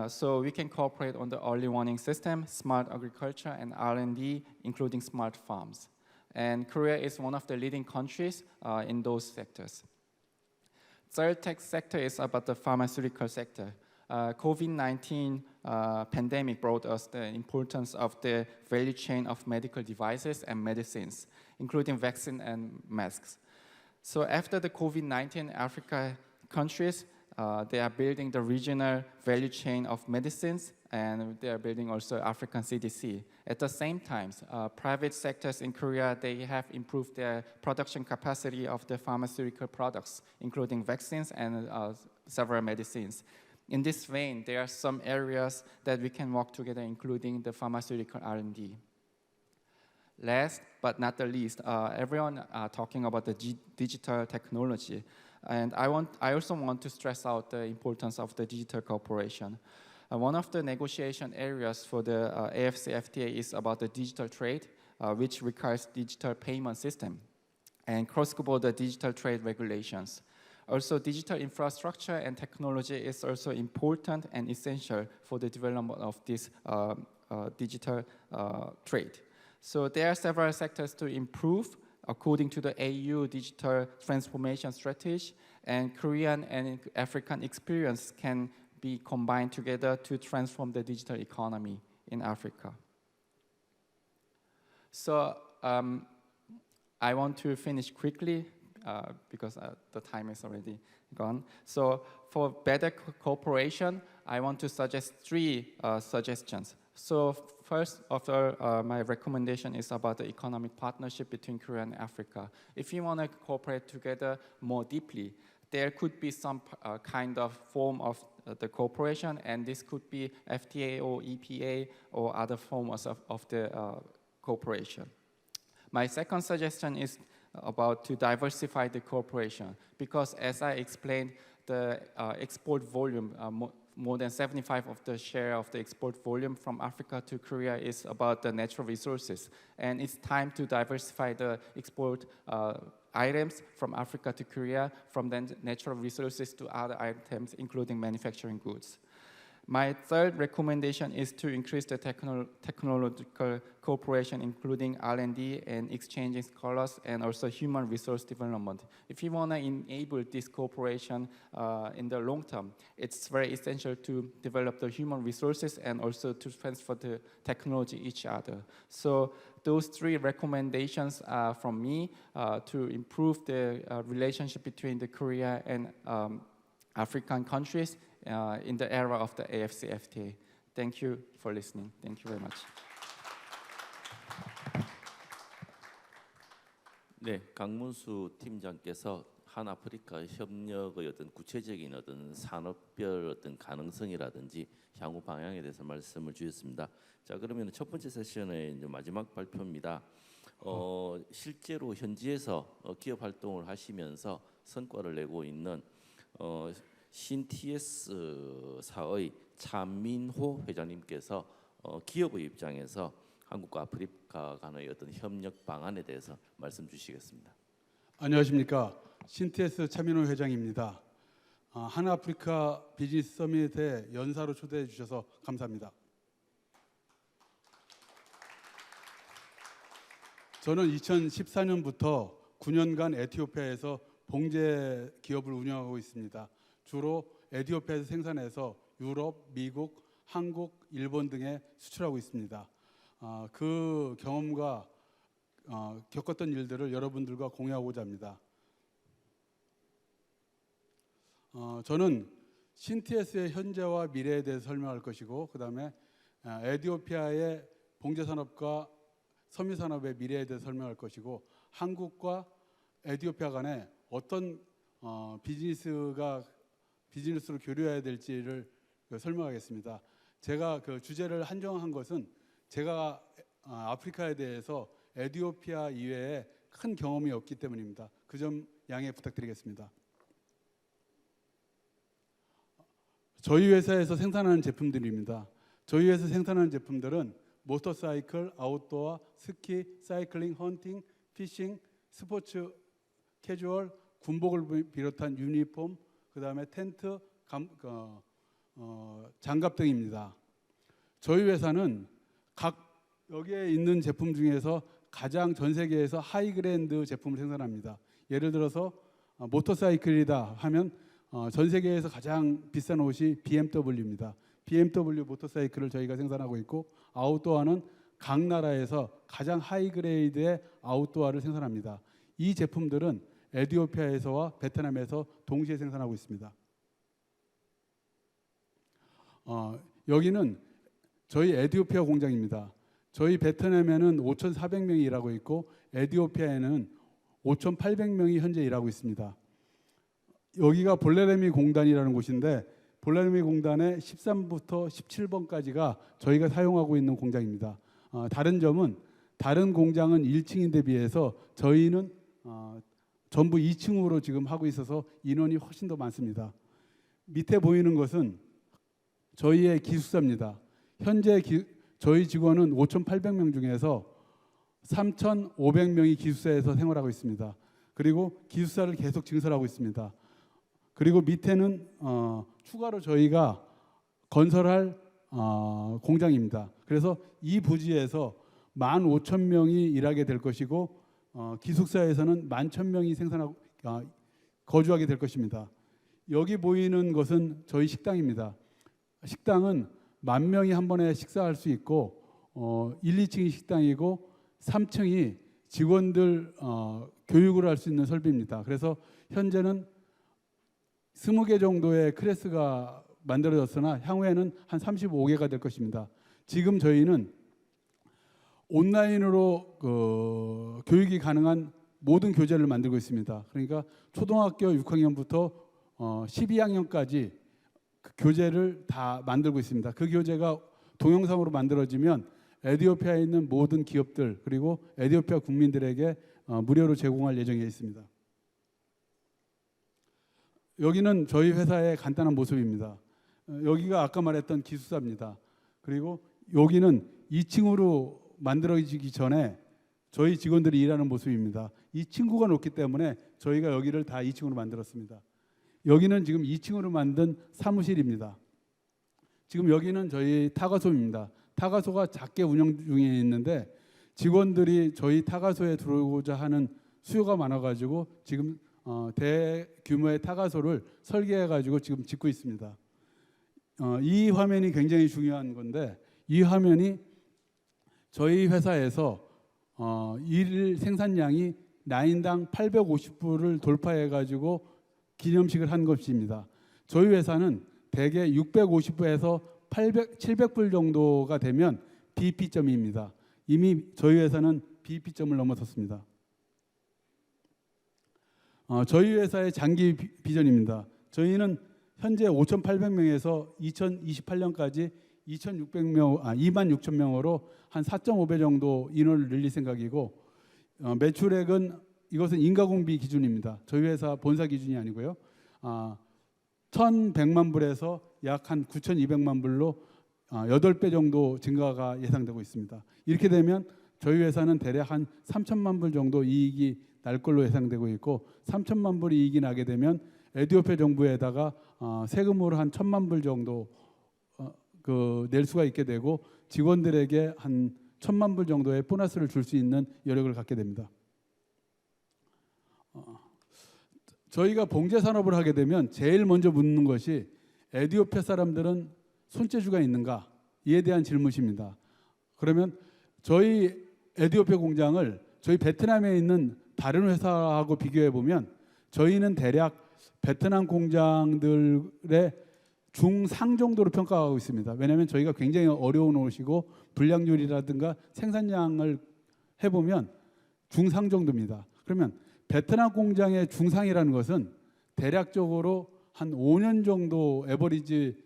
So we can cooperate on the early warning system, smart agriculture, and R&D, including smart farms. And Korea is one of the leading countries in those sectors. Third tech sector is about the pharmaceutical sector. COVID-19 pandemic brought us the importance of the value chain of medical devices and medicines, including vaccine and masks. So after the COVID-19, Africa countries, they are building the regional value chain of medicines, and they are building also African CDC. At the same time, private sectors in Korea, they have improved their production capacity of the pharmaceutical products, including vaccines and several medicines. In this vein, there are some areas that we can work together, including the pharmaceutical R&D. Last but not the least, everyone talking about the digital technology. And I also want to stress out the importance of the digital cooperation. One of the negotiation areas for the AfCFTA is about the digital trade, which requires digital payment system and cross-border digital trade regulations. Also, digital infrastructure and technology is also important and essential for the development of this digital trade. So there are several sectors to improve according to the AU digital transformation strategy, and Korean and African experience can be combined together to transform the digital economy in Africa. So I want to finish quickly because the time is already gone. So for better cooperation, I want to suggest 3 suggestions. So first of all, my recommendation is about the economic partnership between Korea and Africa. If you want to cooperate together more deeply, there could be some kind of form of the cooperation, and this could be FTA or EPA or other forms of the cooperation. My second suggestion is about to diversify the cooperation, because as I explained, the export volume, more than 75% of the share of the export volume from Africa to Korea is about the natural resources. And it's time to diversify the export items from Africa to Korea, from the natural resources to other items, including manufacturing goods. My third recommendation is to increase the technological cooperation, including R&D and exchanging scholars, and also human resource development. If you want to enable this cooperation in the long term, it's very essential to develop the human resources and also to transfer the technology each other. So those 3 recommendations are from me to improve the relationship between the Korea and African countries in the era of the AfCFTA. Thank you for listening. Thank you very much. 네, 강문수 팀장께서 한-아프리카 협력의 어떤 구체적인 어떤 산업별 어떤 가능성이라든지 향후 방향에 대해서 말씀을 주셨습니다. 자, 그러면 첫 번째 세션의 이제 마지막 발표입니다. 실제로 현지에서 기업 활동을 하시면서 성과를 내고 있는 신TS사의 차민호 회장님께서 기업의 입장에서 한국과 아프리카 간의 어떤 협력 방안에 대해서 말씀 주시겠습니다. 안녕하십니까. 신TS 차민호 회장입니다. 한-아프리카 비즈니스 서밋에 연사로 초대해 주셔서 감사합니다. 저는 2014년부터 9년간 에티오피아에서 봉제 기업을 운영하고 있습니다. 주로 에티오피아에서 생산해서 유럽, 미국, 한국, 일본 등에 수출하고 있습니다. 그 경험과 겪었던 일들을 여러분들과 공유하고자 합니다. 저는 신TS의 현재와 미래에 대해서 설명할 것이고, 그 다음에 에티오피아의 봉제 산업과 섬유 산업의 미래에 대해서 설명할 것이고, 한국과 에티오피아 간에 어떤 비즈니스로 교류해야 될지를 설명하겠습니다. 제가 그 주제를 한정한 것은 제가 아프리카에 대해서 에티오피아 이외에 큰 경험이 없기 때문입니다. 그 점 양해 부탁드리겠습니다. 저희 회사에서 생산하는 제품들입니다. 저희 회사에서 생산하는 제품들은 모터사이클, 아웃도어, 스키, 사이클링, 헌팅, 피싱, 스포츠, 캐주얼, 군복을 비롯한 유니폼, 그다음에 텐트, 장갑 등입니다. 저희 회사는 각 여기에 있는 제품 중에서 가장 전 세계에서 하이그랜드 제품을 생산합니다. 예를 들어서 모터사이클이다 하면 전 세계에서 가장 비싼 옷이 BMW입니다. BMW 모터사이클을 저희가 생산하고 있고, 아웃도어는 각 나라에서 가장 하이그레이드의 아웃도어를 생산합니다. 이 제품들은 에티오피아에서와 베트남에서 동시에 생산하고 있습니다. 여기는 저희 에티오피아 공장입니다. 저희 베트남에는 5,400명이 일하고 있고 에티오피아에는 5,800명이 현재 일하고 있습니다. 여기가 볼레레미 공단이라는 곳인데, 볼레레미 공단의 13부터 17번까지가 저희가 사용하고 있는 공장입니다. 다른 점은 다른 공장은 1층인데 비해서 저희는 전부 2층으로 지금 하고 있어서 인원이 훨씬 더 많습니다. 밑에 보이는 것은 저희의 기숙사입니다. 현재 저희 직원은 5,800명 중에서 3,500명이 기숙사에서 생활하고 있습니다. 그리고 기숙사를 계속 증설하고 있습니다. 그리고 밑에는 추가로 저희가 건설할 공장입니다. 그래서 이 부지에서 15,000명이 일하게 될 것이고, 기숙사에서는 11,000명이 거주하게 될 것입니다. 여기 보이는 것은 저희 식당입니다. 식당은 10,000명이 한 번에 식사할 수 있고, 1, 2층이 식당이고 3층이 직원들 교육을 할 수 있는 설비입니다. 그래서 현재는 20개 정도의 클래스가 만들어졌으나 향후에는 한 35개가 될 것입니다. 지금 저희는 온라인으로 교육이 가능한 모든 교재를 만들고 있습니다. 그러니까 초등학교 6학년부터 12학년까지 그 교재를 다 만들고 있습니다. 그 교재가 동영상으로 만들어지면 에티오피아에 있는 모든 기업들 그리고 에티오피아 국민들에게 무료로 제공할 예정에 있습니다. 여기는 저희 회사의 간단한 모습입니다. 여기가 아까 말했던 기숙사입니다. 그리고 여기는 2층으로 만들어지기 전에 저희 직원들이 일하는 모습입니다. 이 층고가 높기 때문에 저희가 여기를 다 2층으로 만들었습니다. 여기는 지금 2층으로 만든 사무실입니다. 지금 여기는 저희 타가소입니다. 타가소가 작게 운영 중에 있는데 직원들이 저희 타가소에 들어오고자 하는 수요가 많아가지고 지금 대규모의 타가소를 설계해가지고 지금 짓고 있습니다. 이 화면이 굉장히 중요한 건데, 이 화면이 저희 회사에서 일 생산량이 나인당 850불을 돌파해가지고 기념식을 한 것입니다. 저희 회사는 대개 650불에서 700불 정도가 되면 BP점입니다. 이미 저희 회사는 BP점을 넘어섰습니다. 저희 회사의 장기 비전입니다. 저희는 현재 5,800명에서 2028년까지 26,000명으로 한 4.5배 정도 인원을 늘릴 생각이고, 매출액은 이것은 인가공비 기준입니다. 저희 회사 본사 기준이 아니고요. 1,100만 불에서 약 한 9,200만 불로 8배 정도 증가가 예상되고 있습니다. 이렇게 되면 저희 회사는 대략 한 3,000만 불 정도 이익이 날 걸로 예상되고 있고, 3,000만 불 이익이 나게 되면 에티오피아 정부에다가 세금으로 한 1,000만 불 정도 낼 수가 있게 되고, 직원들에게 한 1,000만 불 정도의 보너스를 줄 수 있는 여력을 갖게 됩니다. 저희가 봉제 산업을 하게 되면 제일 먼저 묻는 것이 에티오피아 사람들은 손재주가 있는가? 이에 대한 질문입니다. 그러면 저희 에티오피아 공장을 저희 베트남에 있는 다른 회사하고 비교해 보면 저희는 대략 베트남 공장들의 중상 정도로 평가하고 있습니다. 왜냐하면 저희가 굉장히 어려운 옷이고 불량률이라든가 생산량을 해보면 중상 정도입니다. 그러면 베트남 공장의 중상이라는 것은 대략적으로 한 5년 정도 에버리지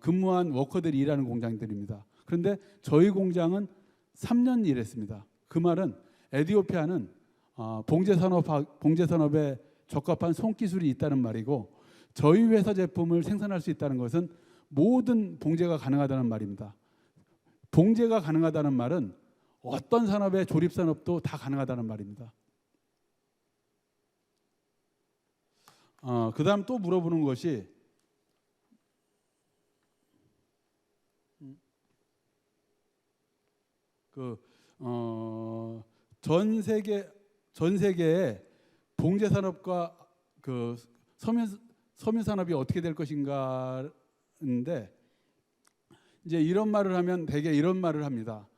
근무한 워커들이 일하는 공장들입니다. 그런데 저희 공장은 3년 일했습니다. 그 말은 에티오피아는 봉제 산업에 적합한 손기술이 있다는 말이고, 저희 회사 제품을 생산할 수 있다는 것은 모든 봉제가 가능하다는 말입니다. 봉제가 가능하다는 말은 어떤 산업의 조립 산업도 다 가능하다는 말입니다. 그다음 또 물어보는 것이 전 세계의 봉제 산업과 그 섬유 산업이 어떻게 될 것인가인데, 이제 이런 말을 하면 대개 이런 말을 합니다.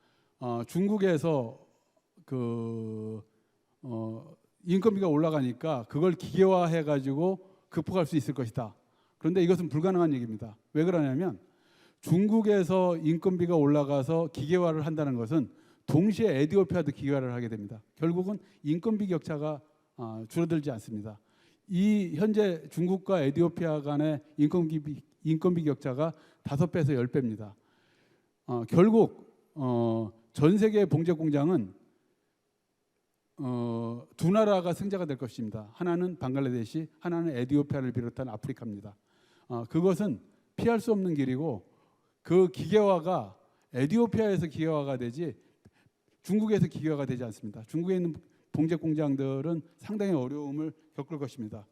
중국에서 인건비가 올라가니까 그걸 기계화해 가지고 극복할 수 있을 것이다. 그런데 이것은 불가능한 얘기입니다. 왜 그러냐면 중국에서 인건비가 올라가서 기계화를 한다는 것은 동시에 에티오피아도 기계화를 하게 됩니다. 결국은 인건비 격차가 줄어들지 않습니다. 이 현재 중국과 에티오피아 간의 인건비 격차가 5배에서 10배입니다. 결국 전 세계의 봉제 공장은 두 나라가 승자가 될 것입니다. 하나는 방글라데시, 하나는 에티오피아를 비롯한 아프리카입니다. 그것은 피할 수 없는 길이고, 그 기계화가 에티오피아에서 기계화가 되지 중국에서 기계화가 되지 않습니다. 중국에 있는 봉제 공장들은 상당히 어려움을 겪을 것입니다.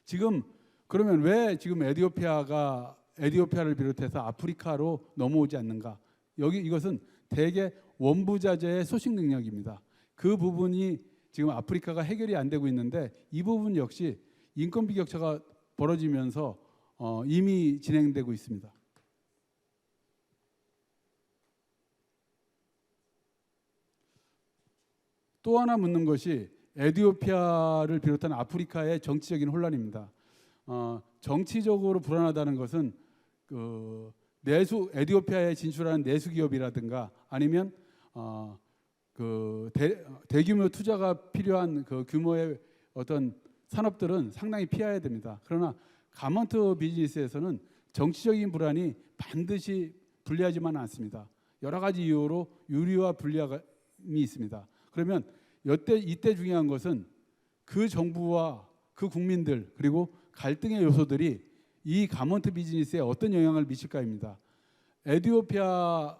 지금 그러면 왜 지금 에티오피아를 비롯해서 아프리카로 넘어오지 않는가? 이것은 대개 원부자재의 소싱 능력입니다. 그 부분이 지금 아프리카가 해결이 안 되고 있는데, 이 부분 역시 인건비 격차가 벌어지면서 이미 진행되고 있습니다. 또 하나 묻는 것이 에티오피아를 비롯한 아프리카의 정치적인 혼란입니다. 정치적으로 불안하다는 것은 에티오피아에 진출하는 내수 기업이라든가 아니면 대규모 투자가 필요한 그 규모의 어떤 산업들은 상당히 피해야 됩니다. 그러나 가먼트 비즈니스에서는 정치적인 불안이 반드시 불리하지만 않습니다. 여러 가지 이유로 유리와 불리함이 있습니다. 그러면 이때 중요한 것은 그 정부와 그 국민들 그리고 갈등의 요소들이 이 가먼트 비즈니스에 어떤 영향을 미칠까입니다. 에티오피아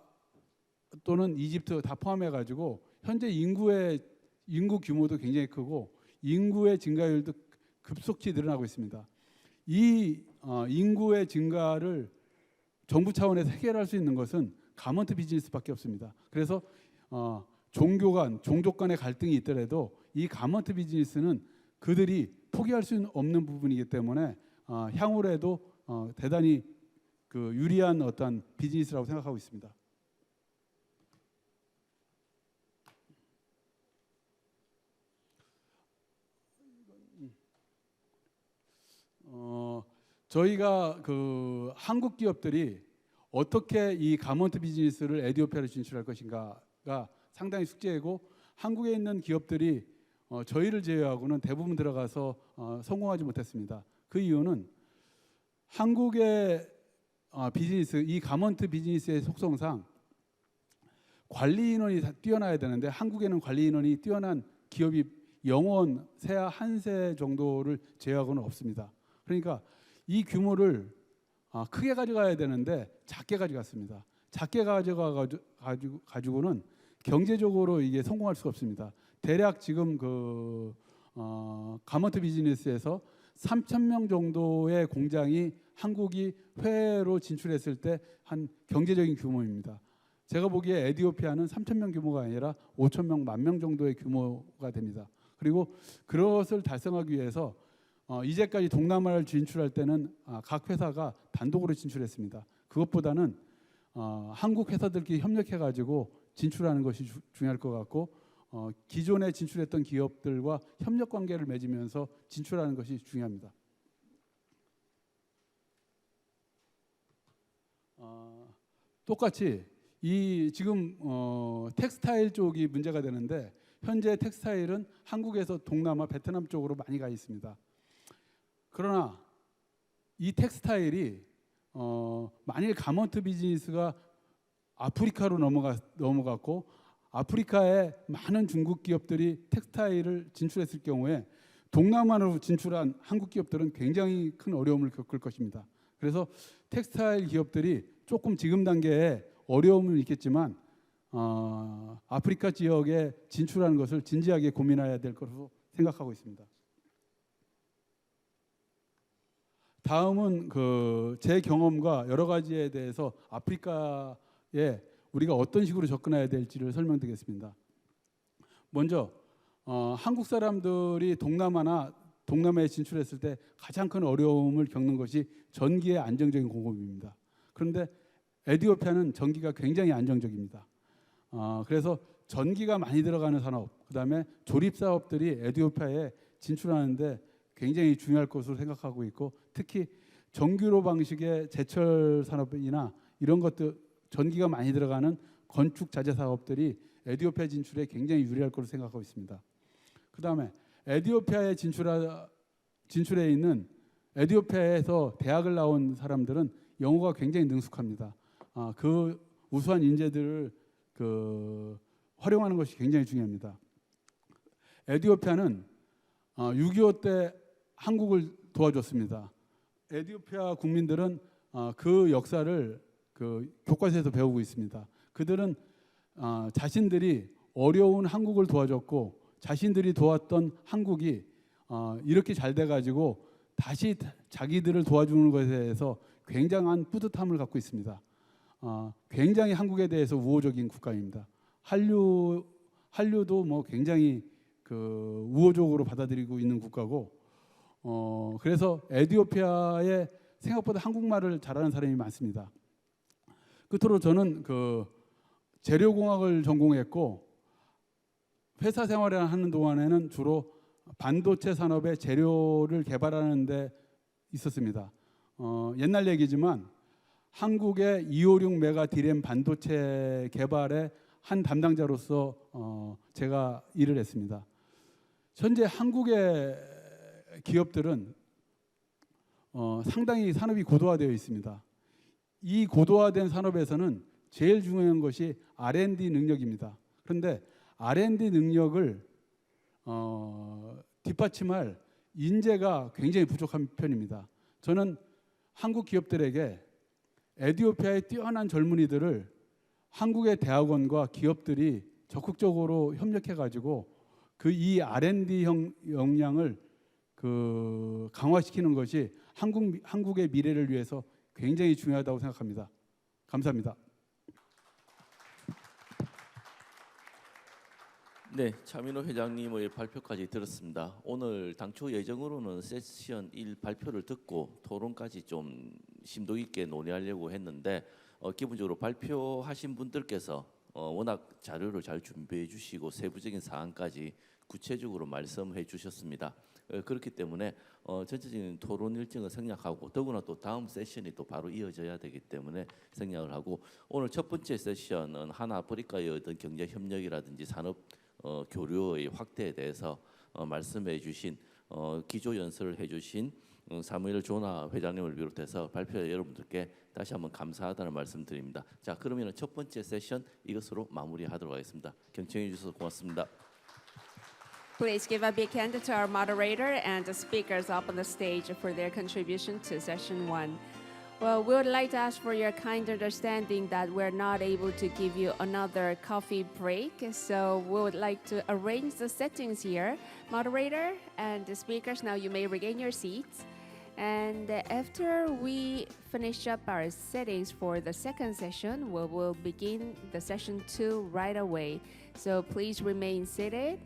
또는 이집트 다 포함해가지고 현재 인구 규모도 굉장히 크고 인구의 증가율도 급속히 늘어나고 있습니다. 이 인구의 증가를 정부 차원에서 해결할 수 있는 것은 가먼트 비즈니스밖에 없습니다. 그래서 종족 간의 갈등이 있더라도 이 가먼트 비즈니스는 그들이 포기할 수 없는 부분이기 때문에 향후에도 대단히 유리한 어떤 비즈니스라고 생각하고 있습니다. 저희가 한국 기업들이 어떻게 이 가먼트 비즈니스를 에티오피아로 진출할 것인가가 상당히 숙제이고, 한국에 있는 기업들이 저희를 제외하고는 대부분 들어가서 성공하지 못했습니다. 그 이유는 한국의 비즈니스, 이 가먼트 비즈니스의 속성상 관리 인원이 뛰어나야 되는데, 한국에는 관리 인원이 뛰어난 기업이 영원 세아 한세 정도를 제외하고는 없습니다. 그러니까 이 규모를 크게 가져가야 되는데 작게 가져갔습니다. 작게 가지고는 경제적으로 이게 성공할 수가 없습니다. 대략 지금 가먼트 비즈니스에서 3,000명 정도의 공장이 한국이 해외로 진출했을 때 한 경제적인 규모입니다. 제가 보기에 에티오피아는 3,000명 규모가 아니라 5,000명, 10,000명 정도의 규모가 됩니다. 그리고 그것을 달성하기 위해서 이제까지 동남아를 진출할 때는 각 회사가 단독으로 진출했습니다. 그것보다는 한국 회사들끼리 협력해가지고 진출하는 것이 중요할 것 같고, 기존에 진출했던 기업들과 협력 관계를 맺으면서 진출하는 것이 중요합니다. 똑같이 지금 텍스타일 쪽이 문제가 되는데, 현재 텍스타일은 한국에서 동남아, 베트남 쪽으로 많이 가 있습니다. 그러나 이 텍스타일이 만일 가먼트 비즈니스가 아프리카로 넘어갔고 아프리카에 많은 중국 기업들이 텍스타일을 진출했을 경우에 동남아로 진출한 한국 기업들은 굉장히 큰 어려움을 겪을 것입니다. 그래서 텍스타일 기업들이 조금 지금 단계에 어려움은 있겠지만 아프리카 지역에 진출하는 것을 진지하게 고민해야 될 것으로 생각하고 있습니다. 다음은 제 경험과 여러 가지에 대해서 아프리카에 우리가 어떤 식으로 접근해야 될지를 설명드리겠습니다. 먼저 한국 사람들이 동남아에 진출했을 때 가장 큰 어려움을 겪는 것이 전기의 안정적인 공급입니다. 그런데 에티오피아는 전기가 굉장히 안정적입니다. 그래서 전기가 많이 들어가는 산업, 그다음에 조립 사업들이 에티오피아에 진출하는데 굉장히 중요할 것으로 생각하고 있고, 특히 정규로 방식의 제철 산업이나 이런 것들 전기가 많이 들어가는 건축 자재 사업들이 에티오피아 진출에 굉장히 유리할 것으로 생각하고 있습니다. 그다음에 에티오피아에 진출해 있는 에티오피아에서 대학을 나온 사람들은 영어가 굉장히 능숙합니다. 그 우수한 인재들을 활용하는 것이 굉장히 중요합니다. 에티오피아는 6.25 때 한국을 도와줬습니다. 에티오피아 국민들은 그 역사를 교과서에서 배우고 있습니다. 그들은 자신들이 어려운 한국을 도와줬고, 자신들이 도왔던 한국이 이렇게 잘 돼가지고 다시 자기들을 도와주는 것에 대해서 굉장한 뿌듯함을 갖고 있습니다. 굉장히 한국에 대해서 우호적인 국가입니다. 한류도 뭐 굉장히 우호적으로 받아들이고 있는 국가고, 그래서 에티오피아에 생각보다 한국말을 잘하는 사람이 많습니다. 끝으로 저는 재료공학을 전공했고, 회사 생활을 하는 동안에는 주로 반도체 산업의 재료를 개발하는 데 있었습니다. 옛날 얘기지만 한국의 256 메가 디램 반도체 개발의 한 담당자로서 제가 일을 했습니다. 현재 한국의 기업들은 상당히 산업이 고도화되어 있습니다. 이 고도화된 산업에서는 제일 중요한 것이 R&D 능력입니다. 그런데 R&D 능력을 뒷받침할 인재가 굉장히 부족한 편입니다. 저는 한국 기업들에게 에티오피아의 뛰어난 젊은이들을 한국의 대학원과 기업들이 적극적으로 협력해가지고 이 R&D 역량을 강화시키는 것이 한국의 미래를 위해서 굉장히 중요하다고 생각합니다. 감사합니다. 네, 차민호 회장님의 발표까지 들었습니다. 오늘 당초 예정으로는 세션 1 발표를 듣고 토론까지 좀 심도 있게 논의하려고 했는데 기본적으로 발표하신 분들께서 워낙 자료를 잘 준비해 주시고 세부적인 사항까지 구체적으로 말씀해 주셨습니다. 그렇기 때문에 전체적인 토론 일정을 생략하고, 더구나 또 다음 세션이 또 바로 이어져야 되기 때문에 생략을 하고, 오늘 첫 번째 세션은 한-아프리카의 어떤 경제 협력이라든지 산업 교류의 확대에 대해서 말씀해 주신 기조 연설을 해주신 사무엘 조나 회장님을 비롯해서 발표자 여러분들께 다시 한번 감사하다는 말씀드립니다. 자, 그러면 첫 번째 세션 이것으로 마무리하도록 하겠습니다. 경청해 주셔서 고맙습니다. Please give a big hand to our moderator and the speakers up on the stage for their contribution to session 1. Well, we would like to ask for your kind understanding that we're not able to give you another coffee break, so we would like to arrange the settings here. Moderator and the speakers, now you may regain your seats. And after we finish up our settings for the second session, we will begin the session 2 right away. So please remain seated,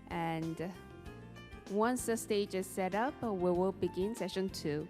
and once the stage is set up, we will begin session 2.